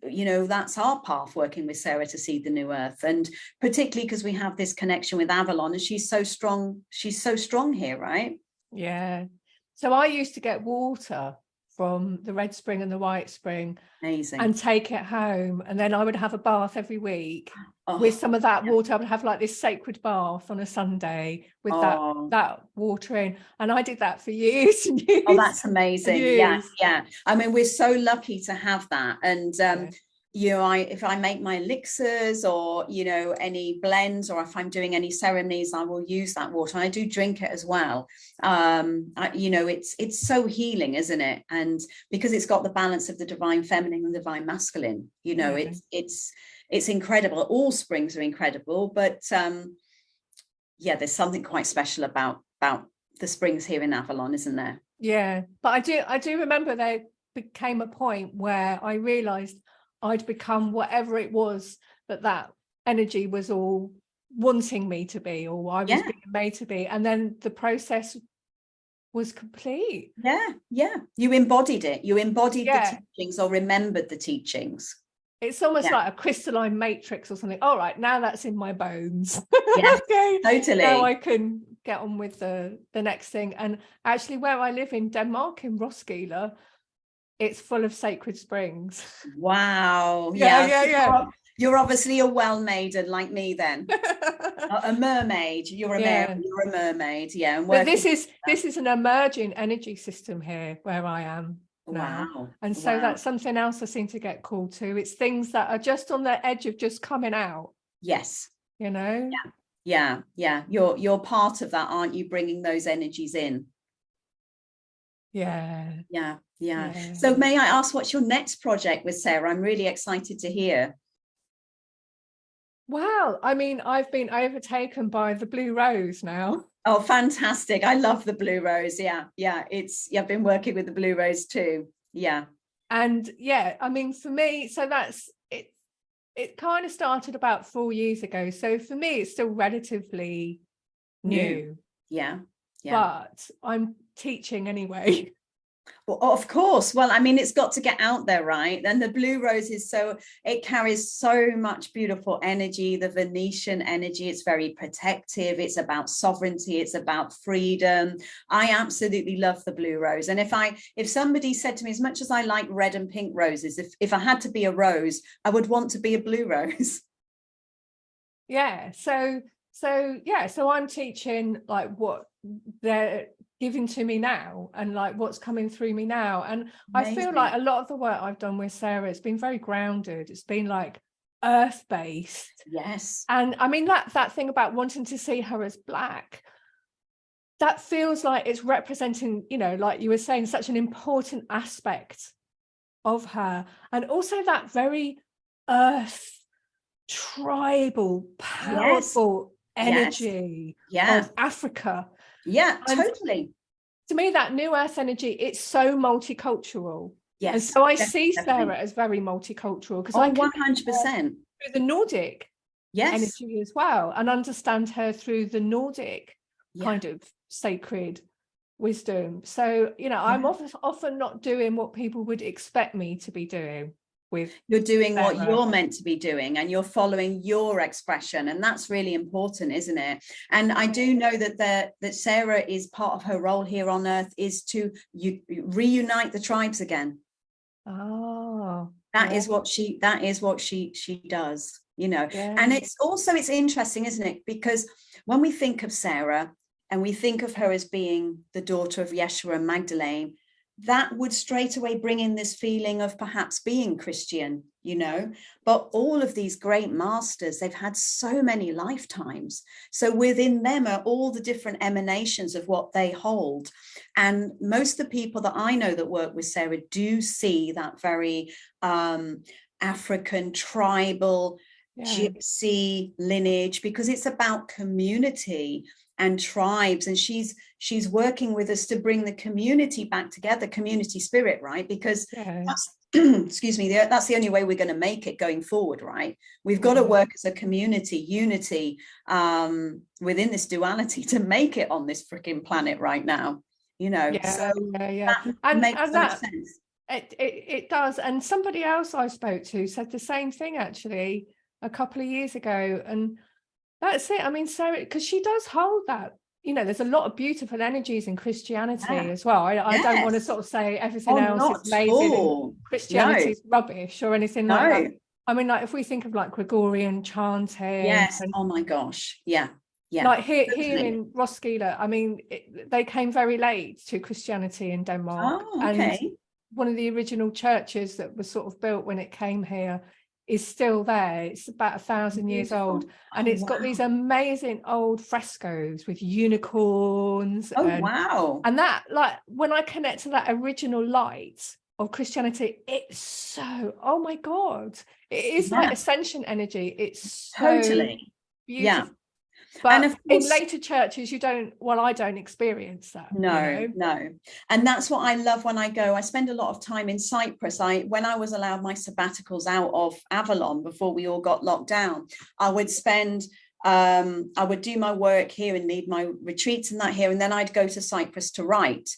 you know, that's our path, working with Sarah to seed the new earth. And particularly because we have this connection with Avalon, and she's so strong here, right? Yeah. So I used to get water from the red spring and the white spring. Amazing. And take it home, and then I would have a bath every week with some of that water. I would have like this sacred bath on a Sunday with that water in, and I did that for years and years. Oh, that's amazing. Yeah. I mean, we're so lucky to have that. And you know, if I make my elixirs, or you know, any blends, or if I'm doing any ceremonies, I will use that water. I do drink it as well. You know, it's so healing, isn't it? And because it's got the balance of the divine feminine and divine masculine, you know, it's incredible. All springs are incredible, but yeah, there's something quite special about the springs here in Avalon, isn't there? Yeah, but I do remember there became a point where I realized I'd become whatever it was that energy was all wanting me to be, or I was being made to be. And then the process was complete. Yeah. You embodied it. You embodied the teachings, or remembered the teachings. It's almost like a crystalline matrix or something. All right, now that's in my bones. Yes, okay, totally. Now I can get on with the next thing. And actually, where I live in Denmark, in Roskilde, it's full of sacred springs. Wow. Yeah. You're obviously a well maiden like me then. A mermaid. You're a mermaid. Yeah. And but this is an emerging energy system here where I am now. Wow. And so that's something else I seem to get called to. It's things that are just on the edge of just coming out. Yes. You know? Yeah. You're part of that, aren't you? Bringing those energies in. Yeah. So may I ask, what's your next project with Sarah? I'm really excited to hear. Well, I mean, I've been overtaken by the blue rose now. Oh, fantastic. I love the blue rose. Yeah. I've been working with the blue rose too. Yeah. And I mean, for me, so that's it. It kind of started about 4 years ago. So for me, it's still relatively new. Yeah. But I'm teaching anyway. Well, of course. Well, I mean, it's got to get out there, right? And the blue rose it carries so much beautiful energy, the Venetian energy. It's very protective. It's about sovereignty. It's about freedom. I absolutely love the blue rose. And if somebody said to me, as much as I like red and pink roses, if I had to be a rose, I would want to be a blue rose. Yeah. So I'm teaching like what they're giving to me now and like what's coming through me now. And amazing. I feel like a lot of the work I've done with Sarah, it's been very grounded. It's been like earth-based. Yes. And I mean that thing about wanting to see her as black, that feels like it's representing, you know, like you were saying, such an important aspect of her. And also that very earth, tribal, powerful energy of Africa. Yeah, totally. To me, that new earth energy, it's so multicultural. Yes. And so I see Sarah as very multicultural because I 100% through the Nordic energy as well, and understand her through the Nordic kind of sacred wisdom. So, you know, I'm often not doing what people would expect me to be doing. You're doing Sarah. What you're meant to be doing, and you're following your expression, and that's really important, isn't it? And I do know that Sarah is part of her role here on earth is to reunite the tribes again. That is what she does, you know. And it's interesting, isn't it? Because when we think of Sarah and we think of her as being the daughter of Yeshua and Magdalene, that would straight away bring in this feeling of perhaps being Christian, you know. But all of these great masters, they've had so many lifetimes. So within them are all the different emanations of what they hold. And most of the people that I know that work with Sarah do see that very African, tribal, gypsy lineage, because it's about community and tribes, and she's working with us to bring the community back together, community spirit, right? Because that's excuse me, that's the only way we're going to make it going forward, right? We've got to work as a community, unity within this duality to make it on this freaking planet right now, you know. That makes so much sense. It does. And somebody else I spoke to said the same thing actually a couple of years ago, and that's it. I mean, Sarah, because she does hold that, you know, there's a lot of beautiful energies in Christianity as well. I don't want to sort of say everything else is amazing, Christianity is rubbish or anything like that. I mean, like if we think of like Gregorian chanting. Oh my gosh. Yeah. Like here in Roskilde, I mean, they came very late to Christianity in Denmark. And one of the original churches that was sort of built when it came here is still there. It's about 1,000 years old, and it's got these amazing old frescoes with unicorns. And that, like, when I connect to that original light of Christianity, it's so, oh my God, it is like ascension energy. It's so beautiful. But and of course, in later churches, I don't experience that. No. And that's what I love when I go. I spend a lot of time in Cyprus. When I was allowed my sabbaticals out of Avalon before we all got locked down, I would do my work here and lead my retreats and that here. And then I'd go to Cyprus to write.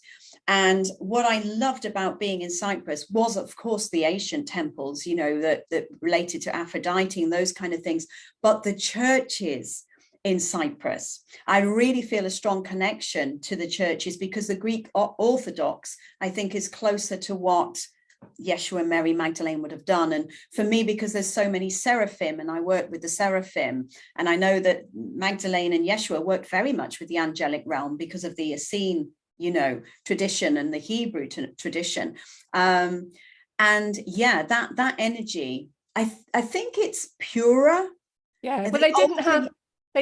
And what I loved about being in Cyprus was, of course, the ancient temples, you know, that related to Aphrodite and those kind of things. But the churches in Cyprus, I really feel a strong connection to the churches, because the Greek Orthodox, I think, is closer to what Yeshua and Mary Magdalene would have done. And for me, because there's so many seraphim, and I work with the seraphim, and I know that Magdalene and Yeshua worked very much with the angelic realm because of the Essene, tradition and the Hebrew tradition. And yeah, that energy, I think it's purer. Yeah, but they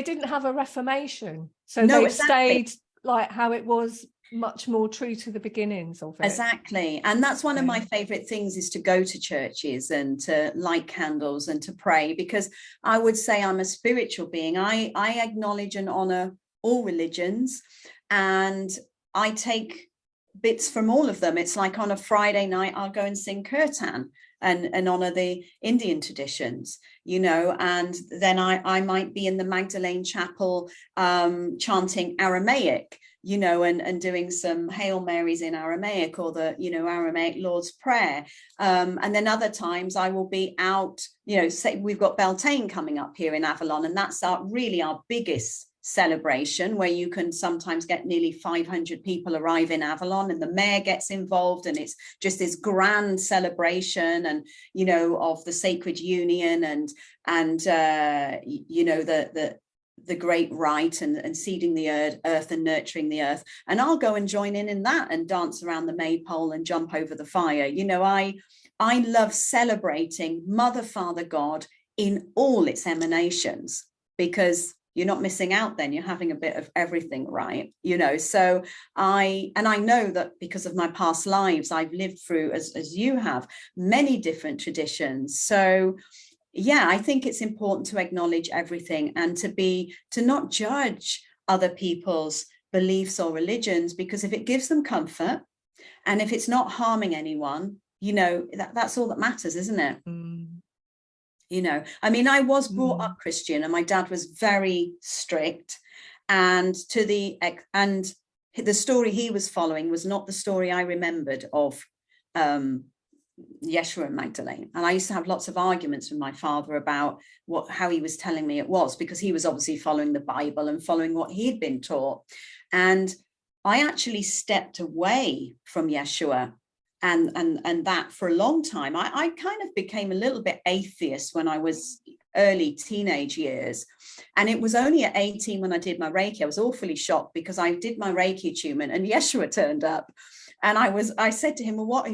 didn't have a reformation, so no, they've exactly. stayed like how it was, much more true to the beginnings of it. Exactly. And that's one of my favorite things, is to go to churches and to light candles and to pray, because I would say I'm a spiritual being. I acknowledge and honor all religions, and I take bits from all of them. It's like on a Friday night, I'll go and sing kirtan and honor the Indian traditions, and then I might be in the Magdalene Chapel chanting Aramaic, and doing some Hail Marys in Aramaic, or the, Aramaic Lord's Prayer. And then other times I will be out, say we've got Beltane coming up here in Avalon, and that's really our biggest celebration, where you can sometimes get nearly 500 people arrive in Avalon, and the mayor gets involved, and it's just this grand celebration, and of the sacred union, and the great rite, and seeding the earth and nurturing the earth. And I'll go and join in that and dance around the maypole and jump over the fire. I love celebrating Mother, Father, God in all its emanations, because you're not missing out then. You're having a bit of everything, right? So I know that because of my past lives, I've lived through, as you have, many different traditions. So yeah, I think it's important to acknowledge everything, and to not judge other people's beliefs or religions, because if it gives them comfort, and if it's not harming anyone, that's all that matters, isn't it? I mean, I was brought up Christian, and my dad was very strict, and the story he was following was not the story I remembered of Yeshua and Magdalene. And I used to have lots of arguments with my father about how he was telling me it was, because he was obviously following the Bible and following what he'd been taught. And I actually stepped away from Yeshua and that for a long time. I kind of became a little bit atheist when I was early teenage years, and it was only at 18 when I did my Reiki. I was awfully shocked, because I did my Reiki attunement and Yeshua turned up, and I said to him, well,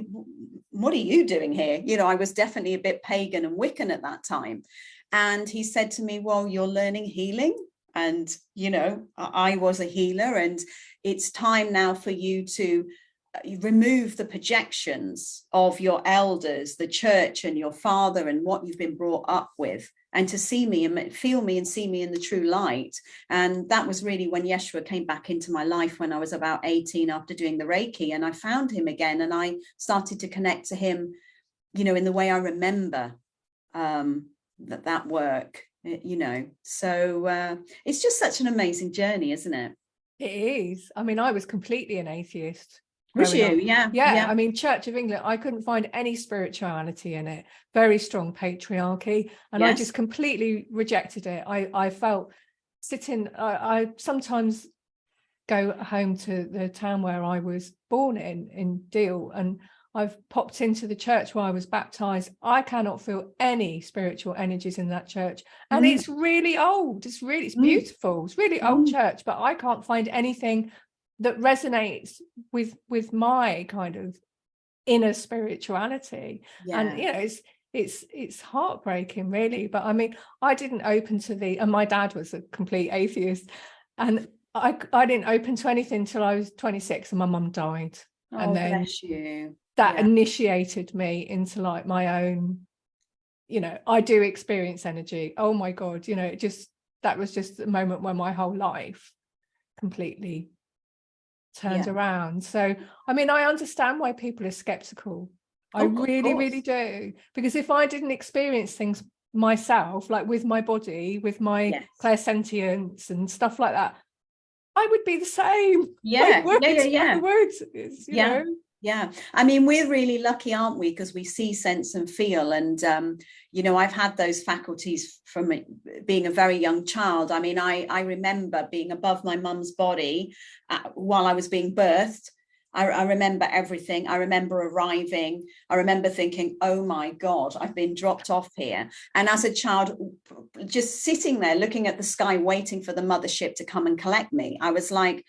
what are you doing here? I was definitely a bit pagan and Wiccan at that time. And he said to me, well, you're learning healing, and I was a healer, and it's time now for you to remove the projections of your elders, the church, and your father, and what you've been brought up with, and to see me and feel me and see me in the true light. And that was really when Yeshua came back into my life, when I was about 18, after doing the Reiki, and I found him again, and I started to connect to him, in the way I remember that work, so it's just such an amazing journey, isn't it? It is. I mean, I was completely an atheist. Was you? Yeah. I mean, Church of England, I couldn't find any spirituality in it. Very strong patriarchy, and I just completely rejected it. I felt I sometimes go home to the town where I was born in Deal, and I've popped into the church where I was baptized. I cannot feel any spiritual energies in that church, and it's really old. It's beautiful. It's really old church, but I can't find anything that resonates with my kind of inner spirituality. And it's heartbreaking, really. But I mean, I didn't open to and my dad was a complete atheist, and I didn't open to anything until I was 26, and my mum died. And then bless you. That initiated me into like my own, I do experience energy. Oh my God, that was just a moment where my whole life completely turned around. So I mean, I understand why people are skeptical. I really do, because if I didn't experience things myself, like with my body, with my clairsentience and stuff like that, I would be the same. I would. Yeah. I mean, we're really lucky, aren't we? Because we see, sense and feel. And, I've had those faculties from being a very young child. I mean, I remember being above my mum's body while I was being birthed. I remember everything. I remember arriving. I remember thinking, oh my God, I've been dropped off here. And as a child, just sitting there looking at the sky, waiting for the mothership to come and collect me, I was like,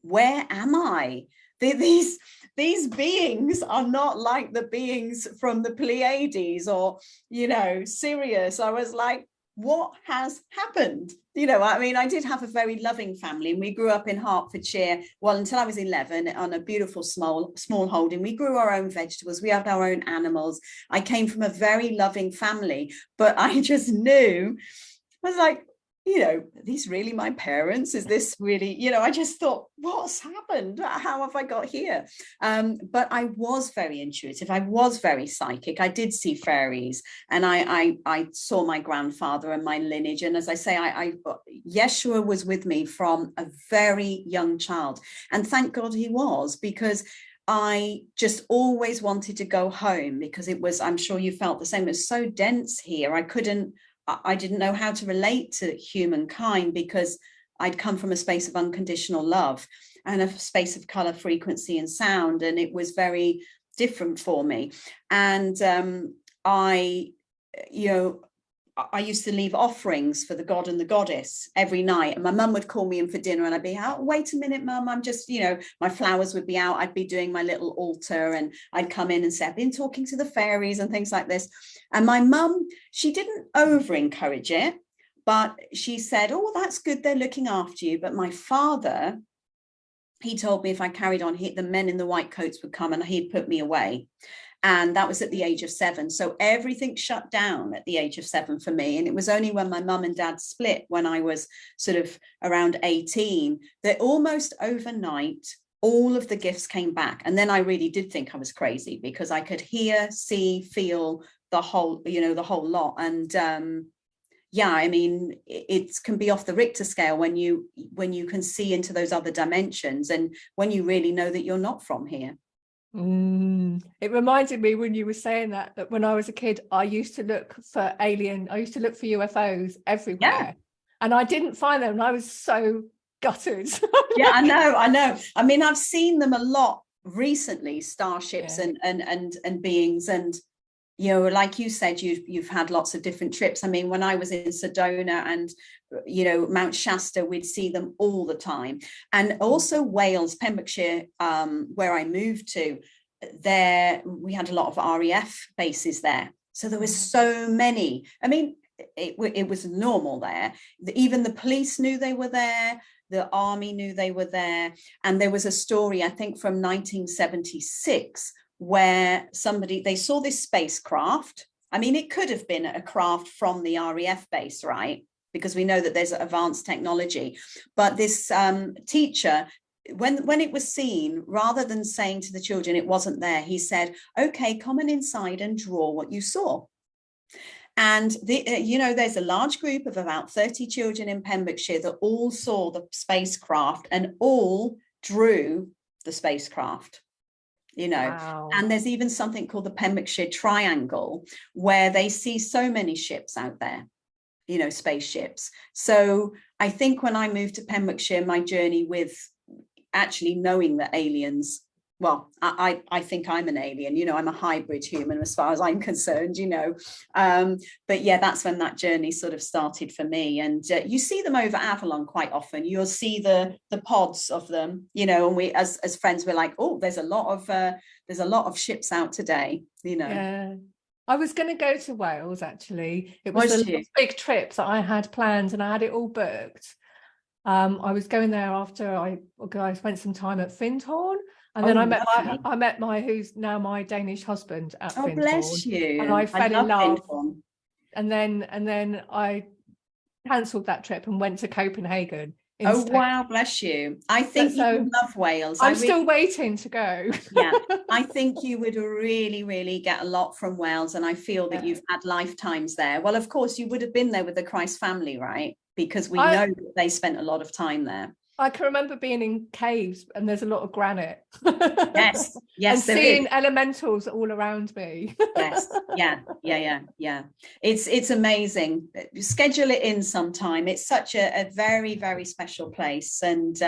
where am I? These beings are not like the beings from the Pleiades or, Sirius. I was like, what has happened? I mean, I did have a very loving family, and we grew up in Hertfordshire, well, until I was 11, on a beautiful small holding. We grew our own vegetables. We had our own animals. I came from a very loving family, but I just knew, I was like, are these really my parents? Is this really, I just thought, what's happened? How have I got here? But I was very intuitive. I was very psychic. I did see fairies, and I saw my grandfather and my lineage. And as I say, Yeshua was with me from a very young child. And thank God he was, because I just always wanted to go home, because it was, I'm sure you felt the same, it was so dense here. I didn't know how to relate to humankind, because I'd come from a space of unconditional love and a space of color, frequency, and sound. And it was very different for me. And I used to leave offerings for the god and the goddess every night. And my mum would call me in for dinner, and I'd be out, wait a minute, mum, I'm just, my flowers would be out. I'd be doing my little altar, and I'd come in and say, I've been talking to the fairies and things like this. And my mum, she didn't over encourage it, but she said, oh, that's good, they're looking after you. But my father, he told me if I carried on, the men in the white coats would come and he'd put me away. And that was at the age of 7. So everything shut down at the age of 7 for me. And it was only when my mum and dad split, when I was sort of around 18, that almost overnight, all of the gifts came back. And then I really did think I was crazy, because I could hear, see, feel the whole lot. And I mean, it can be off the Richter scale when you can see into those other dimensions, and when you really know that you're not from here. It reminded me, when you were saying that when I was a kid, I used to look for UFOs everywhere, and I didn't find them, and I was so gutted. Yeah, I know. I mean, I've seen them a lot recently, starships and beings, and like you said, you've had lots of different trips. I mean, when I was in Sedona and Mount Shasta, we'd see them all the time. And also Wales, Pembrokeshire, where I moved to, there we had a lot of RAF bases there. So there was so many. I mean, it was normal there. Even the police knew they were there. The army knew they were there. And there was a story, I think, from 1976, where they saw this spacecraft. I mean, it could have been a craft from the RAF base, right? Because we know that there's advanced technology. But this teacher, when it was seen, rather than saying to the children it wasn't there, he said, okay, come on inside and draw what you saw. And there's a large group of about 30 children in Pembrokeshire that all saw the spacecraft and all drew the spacecraft. Wow. And there's even something called the Pembrokeshire Triangle, where they see so many ships out there, spaceships. So I think when I moved to Pembrokeshire, my journey with actually knowing that aliens, well, I think I'm an alien, I'm a hybrid human as far as I'm concerned, but yeah, that's when that journey sort of started for me. And you see them over Avalon quite often. You'll see the pods of them, and we as friends, we're like, oh, there's a lot of ships out today, Yeah. I was going to go to Wales, actually. It was a big trip that I had planned, and I had it all booked. I was going there after I spent some time at Findhorn. And then I met my who's now my Danish husband at Findhorn. Oh, bless you. And I fell in love. Findhorn. And then I cancelled that trip and went to Copenhagen instead. Oh, wow, bless you. I think you would love Wales. I'm still waiting to go. Yeah, I think you would really, really get a lot from Wales. And I feel that you've had lifetimes there. Well, of course, you would have been there with the Christ family, right? Because we know that they spent a lot of time there. I can remember being in caves, and there's a lot of granite. Yes, and seeing elementals all around me. Yes, yeah. It's amazing. Schedule it in sometime. It's such a very, very special place. And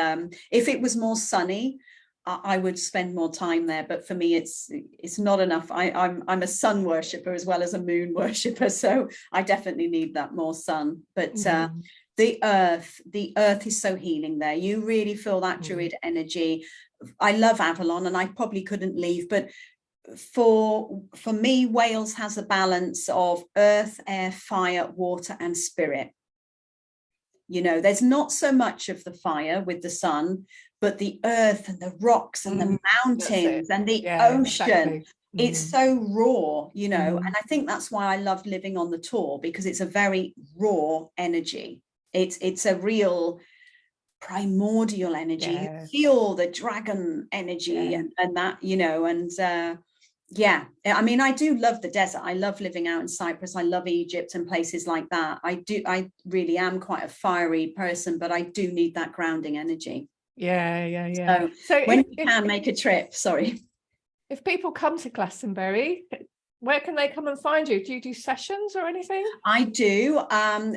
if it was more sunny, I would spend more time there, but for me it's not enough. I'm a sun worshipper as well as a moon worshipper, so I definitely need that more sun. But the earth is so healing there. You really feel that druid energy. I love Avalon and I probably couldn't leave, but for me, Wales has a balance of earth, air, fire, water and spirit. You know, there's not so much of the fire with the sun, but the earth and the rocks and the mountains and the ocean, exactly. It's so raw, you know, and I think that's why I loved living on the tour, because it's a very raw energy. It's a real primordial energy. You feel the dragon energy and that, you know, and yeah, I mean, I do love the desert. I love living out in Cyprus. I love Egypt and places like that. I really am quite a fiery person, but I do need that grounding energy. So when you can make a trip, sorry. If people come to Glastonbury, where can they come and find you? Do you do sessions or anything? I do.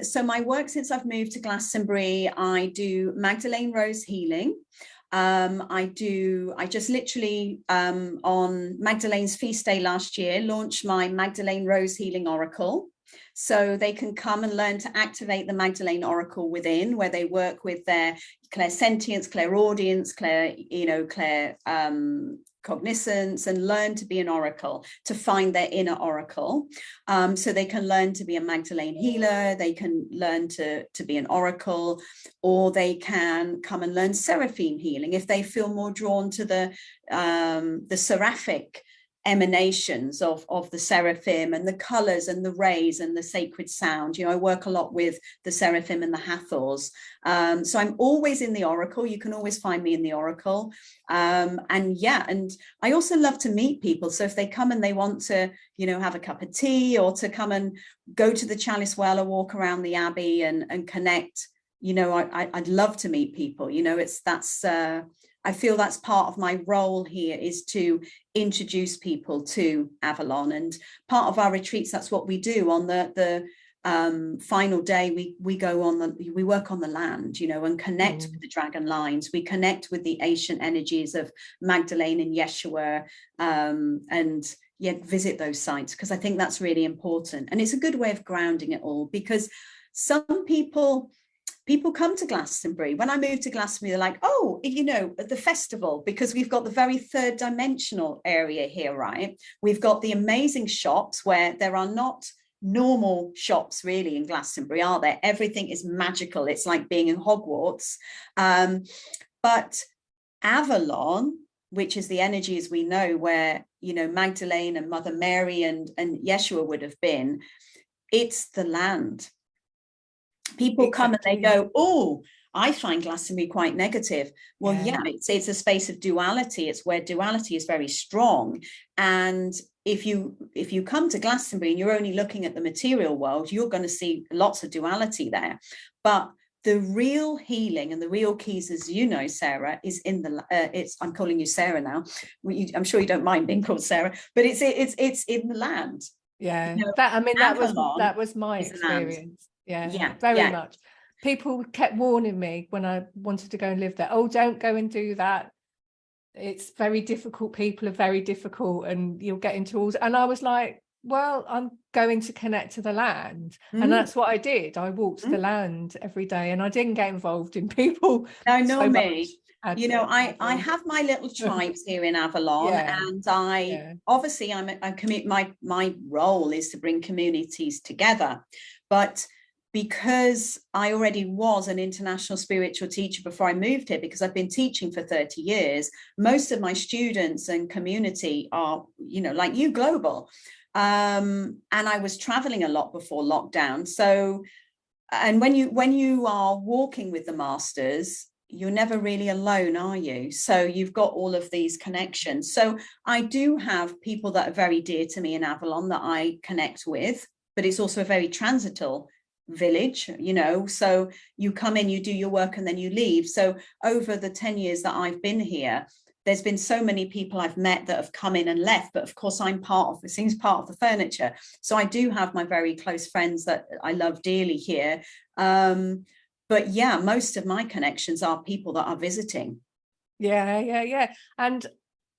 So my work since I've moved to Glastonbury, I do Magdalene Rose Healing. I just literally on Magdalene's feast day last year launched my Magdalene Rose Healing Oracle, so they can come and learn to activate the Magdalene Oracle within, where they work with their clairsentience, clairaudience, cognizance, and learn to be an oracle, to find their inner oracle. So they can learn to be a Magdalene healer, they can learn to be an oracle, or they can come and learn seraphim healing if they feel more drawn to the seraphic emanations of the seraphim and the colors and the rays and the sacred sound. You know, I work a lot with the seraphim and the hathors, so I'm always in the oracle. You can always find me in the oracle, and I also love to meet people. So if they come and they want to, you know, have a cup of tea, or to come and go to the Chalice Well or walk around the Abbey and connect, you know, I'd love to meet people. You know, I feel that's part of my role here, is to introduce people to Avalon. And part of our retreats, that's what we do. On the final day, we work on the land, you know, and connect with the dragon lines. We connect with the ancient energies of Magdalene and Yeshua, and visit those sites, because I think that's really important. And it's a good way of grounding it all, because some people come to Glastonbury. When I moved to Glastonbury, they're like, oh, you know, at the festival, because we've got the very third dimensional area here, right? We've got the amazing shops where there are not normal shops really in Glastonbury, are there? Everything is magical. It's like being in Hogwarts. But Avalon, which is the energy, as we know, where, you know, Magdalene and Mother Mary and Yeshua would have been, it's the land. People come and they go, oh, I find Glastonbury quite negative. Well, it's a space of duality. It's where duality is very strong. And if you come to Glastonbury and you're only looking at the material world, you're going to see lots of duality there. But the real healing and the real keys, as you know, Sarah, is in the I'm calling you Sarah now. I'm sure you don't mind being called Sarah, but it's in the land. Yeah, you know, that was my experience. Very much. People kept warning me when I wanted to go and live there, oh, don't go and do that, it's very difficult, people are very difficult, and you'll get into all. And I was like, well, I'm going to connect to the land. And that's what I did. I walked the land every day, and I didn't get involved in people. I know me. You know, I have my little tribes here in Avalon, and obviously I commit, my role is to bring communities together. But because I already was an international spiritual teacher before I moved here, because I've been teaching for 30 years, most of my students and community are, you know, like you, global. And I was traveling a lot before lockdown. So, and when you are walking with the masters, you're never really alone, are you? So you've got all of these connections. So I do have people that are very dear to me in Avalon that I connect with, but it's also a very transital village, you know, so you come in, you do your work, and then you leave. So over the 10 years that I've been here, there's been so many people I've met that have come in and left, but of course I'm part of the furniture. So I do have my very close friends that I love dearly here. But yeah, most of my connections are people that are visiting. Yeah. And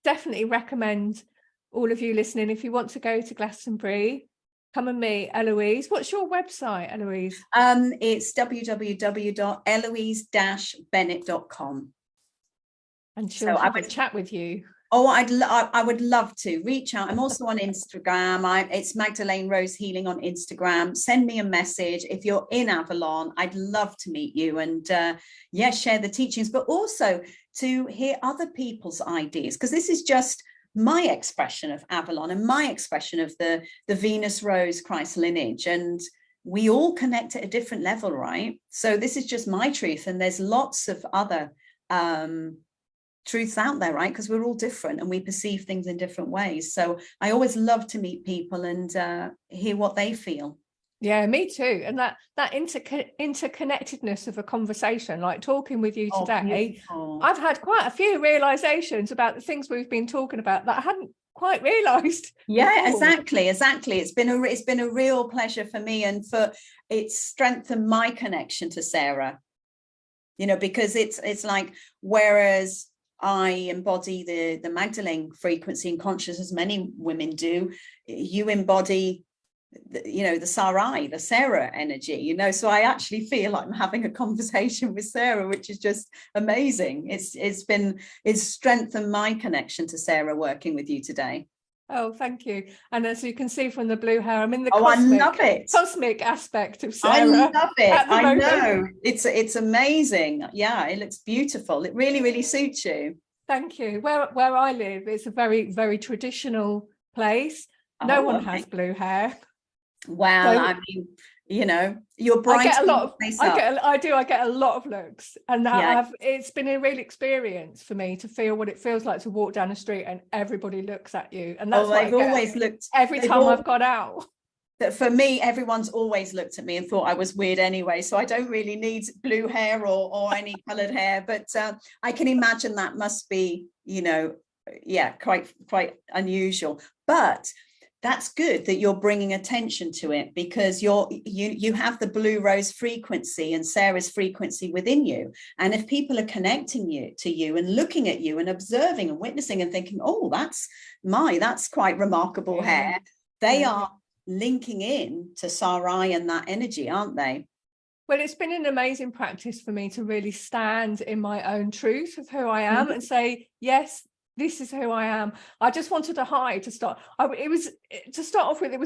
definitely recommend all of you listening, if you want to go to Glastonbury, come and meet Eloise. What's your website, Eloise? It's www.eloise-bennett.com. And she'll have a chat with you. Oh, I would love to reach out. I'm also on Instagram. It's Magdalene Rose Healing on Instagram. Send me a message. If you're in Avalon, I'd love to meet you and share the teachings, but also to hear other people's ideas, because this is just my expression of Avalon and my expression of the Venus Rose Christ lineage. And we all connect at a different level, right? So this is just my truth. And there's lots of other truths out there, right? Because we're all different and we perceive things in different ways. So I always love to meet people and hear what they feel. Yeah, me too. And that interconnectedness of a conversation, like talking with you today, I've had quite a few realizations about the things we've been talking about that I hadn't quite realized. Yeah, before. Exactly. It's been a real pleasure for me, and for it's strengthened my connection to Sarah. You know, because it's like, whereas I embody the Magdalene frequency and consciousness, as many women do, you embody the Sarai, the Sarah energy, so I actually feel like I'm having a conversation with Sarah, which is just amazing. It's strengthened my connection to Sarah working with you today. Oh, thank you. And as you can see from the blue hair, I'm in the I love it. Cosmic aspect of Sarah. I love it. I know. It's amazing. Yeah, it looks beautiful. It really, really suits you. Thank you. Where I live, it's a very, very traditional place. No one has blue hair. Wow, so, I mean, you're bright. I get a lot of looks, and it's been a real experience for me to feel what it feels like to walk down the street and everybody looks at you. And that's what I've always looked every time I've got out. That for me, everyone's always looked at me and thought I was weird anyway. So I don't really need blue hair or any coloured hair, but I can imagine that must be, quite unusual. But that's good that you're bringing attention to it, because you have the blue rose frequency and Sarah's frequency within you. And if people are connecting to you and looking at you and observing and witnessing and thinking, oh, that's quite remarkable hair, they are linking in to Sarai and that energy, aren't they? Well, it's been an amazing practice for me to really stand in my own truth of who I am and say, yes, this is who I am. I just wanted to hide to start. It was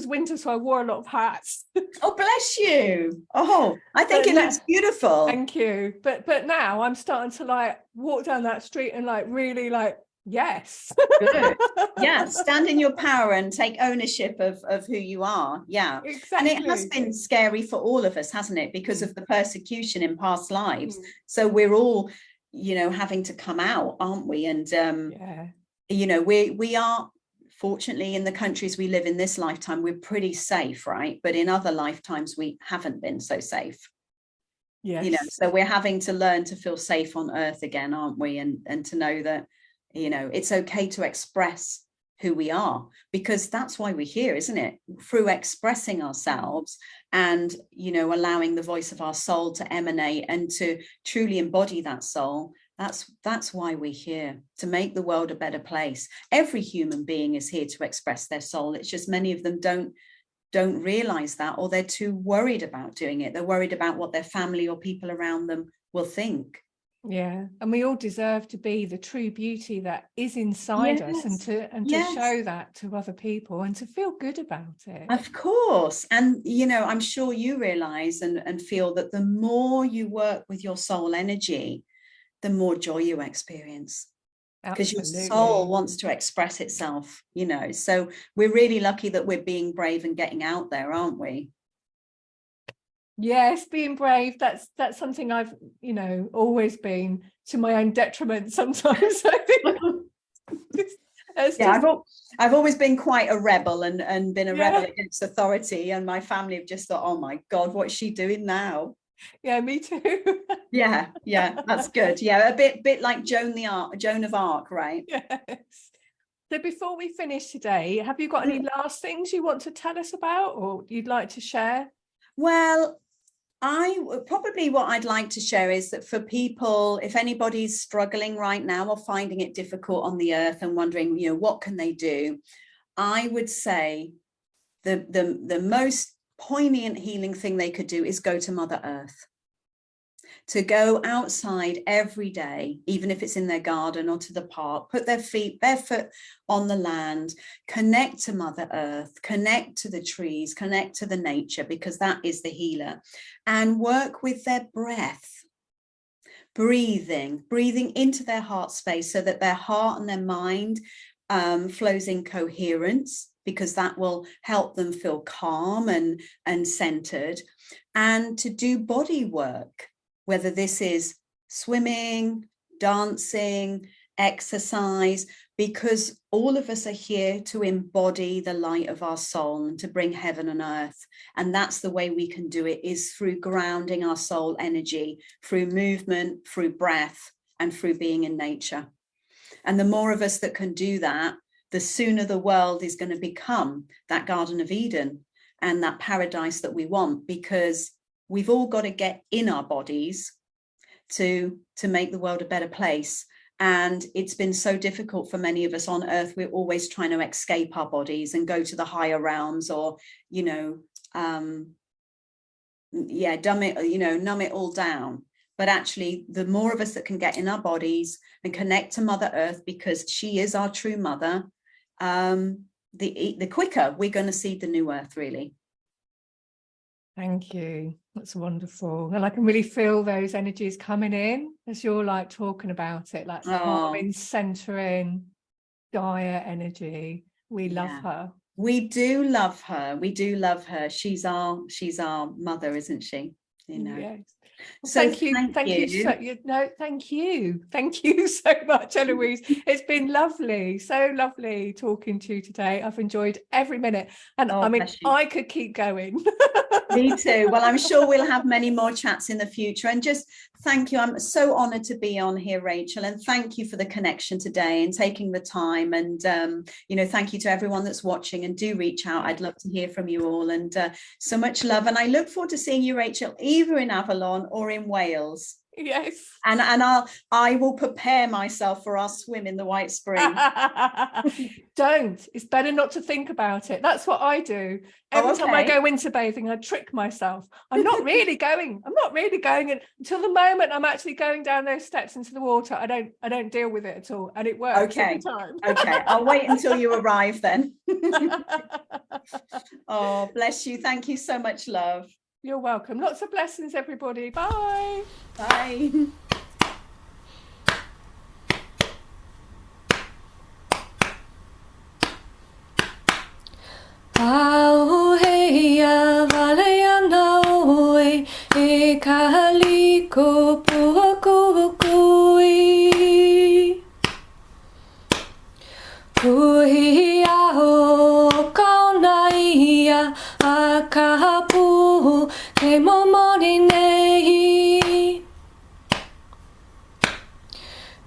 winter, so I wore a lot of hats. Oh, bless you. Oh, I think it looks beautiful. Thank you. But now I'm starting to walk down that street and really yes. Good. Yeah, stand in your power and take ownership of who you are. Yeah, exactly. And it has been scary for all of us, hasn't it? Because of the persecution in past lives. So we're all having to come out, aren't we? And we are, fortunately, in the countries we live in this lifetime, we're pretty safe, right? But in other lifetimes we haven't been so safe. Yes. So we're having to learn to feel safe on earth again, aren't we? And to know that it's okay to express who we are, because that's why we're here, isn't it? Through expressing ourselves and allowing the voice of our soul to emanate and to truly embody that soul. That's why we're here, to make the world a better place. Every human being is here to express their soul. It's just many of them don't realize that, or they're too worried about doing it. They're worried about what their family or people around them will think. Yeah, and we all deserve to be the true beauty that is inside us, and to show that to other people and to feel good about it. Of course. And I'm sure you realize and feel that the more you work with your soul energy, the more joy you experience, because your soul wants to express itself. So we're really lucky that we're being brave and getting out there, aren't we? Yes, being brave, that's something I've always been, to my own detriment sometimes. I've always been quite a rebel and been a rebel against authority, and my family have just thought, oh my God, what's she doing now? Yeah, me too. yeah, that's good. Yeah, a bit like Joan of Arc, right? Yes. So before we finish today, have you got any last things you want to tell us about, or you'd like to share? Well, Probably what I'd like to share is that for people, if anybody's struggling right now or finding it difficult on the earth and wondering, what can they do? I would say the most poignant healing thing they could do is go to Mother Earth. To go outside every day, even if it's in their garden or to the park, put their feet barefoot on the land, connect to Mother Earth, connect to the trees, connect to the nature, because that is the healer, and work with their breath, breathing into their heart space so that their heart and their mind flows in coherence, because that will help them feel calm and centered, and to do body work, whether this is swimming, dancing, exercise, because all of us are here to embody the light of our soul and to bring heaven and earth. And that's the way we can do it, is through grounding our soul energy, through movement, through breath, and through being in nature. And the more of us that can do that, the sooner the world is going to become that Garden of Eden and that paradise that we want, because we've all got to get in our bodies to make the world a better place. And it's been so difficult for many of us on earth. We're always trying to escape our bodies and go to the higher realms, or, numb it all down. But actually, the more of us that can get in our bodies and connect to Mother Earth, because she is our true mother, the quicker we're going to see the new earth, really. Thank you. That's wonderful. And I can really feel those energies coming in as you're like talking about it, like calming, centering, Gaia energy. We love her. We do love her. We do love her. She's our mother, isn't she? Yes. Well, So thank you so much, Eloise. It's been lovely, so lovely talking to you today. I've enjoyed every minute, and I could keep going. Me too. Well, I'm sure we'll have many more chats in the future. And just thank you. I'm so honored to be on here, Rachel, and thank you for the connection today and taking the time. And thank you to everyone that's watching, and do reach out. I'd love to hear from you all, and so much love. And I look forward to seeing you, Rachel, either in Avalon or in Wales. Yes. And I will prepare myself for our swim in the White Spring. Don't. It's better not to think about it. That's what I do. Every time I go winter bathing, I trick myself. I'm not really going until the moment I'm actually going down those steps into the water. I don't deal with it at all. And it works every time. Okay. I'll wait until you arrive then. Oh, bless you. Thank you so much, love. You're welcome. Lots of blessings, everybody. Bye. Bye. Auheia valeana oe e kaliko puakukui Puhia o kaunaia a kapu ke momoni nei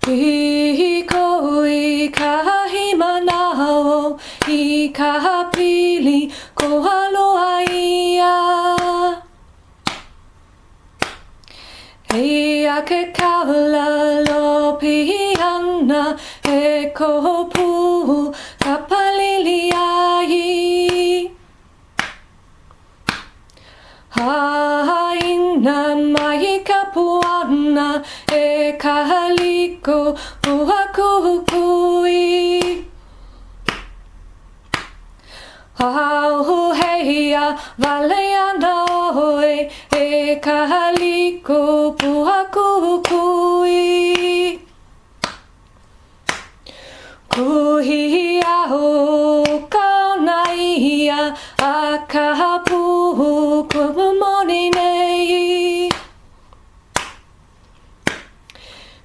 Piko I kahimanao I kahapili ko aloha ia Ia ke kaula lo piana e kopu kapalili ai Haina mai kapuana e kahaliko puakukui Auheia valeana oe e kahaliko puakukui Kuhia o kaunaia a kahapu kumoni nei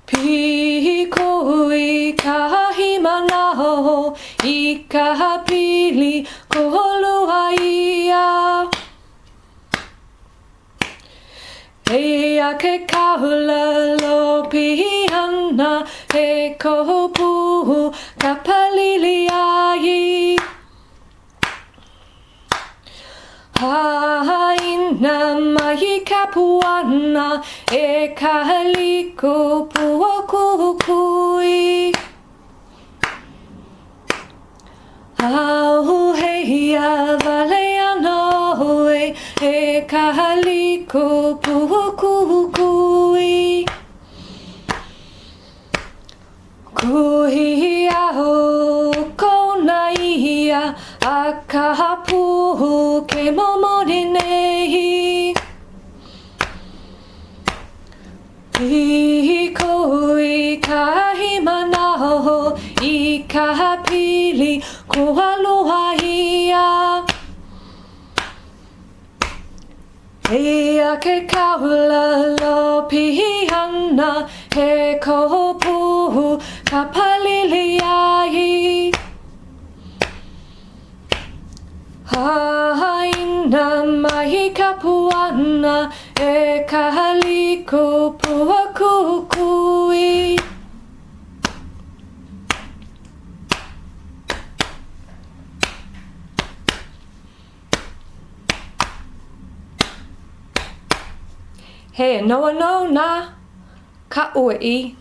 Piko I kahimanao I kahapili ko holua ia Ia ke kaula lo piana e kopu kapalili ai Haina mai kapuana e kaliko puakukui. Au heia valeana hoe e kaliko puakukui. Kuhi au konaia a kapu ke momori nei. I koi kahi manao I ka pili ko aloha ia. Ea ke kaula lo pihana he kopu ka palili ai. Haina mai kapuana e kaliko puakukui. He noa no na ka oi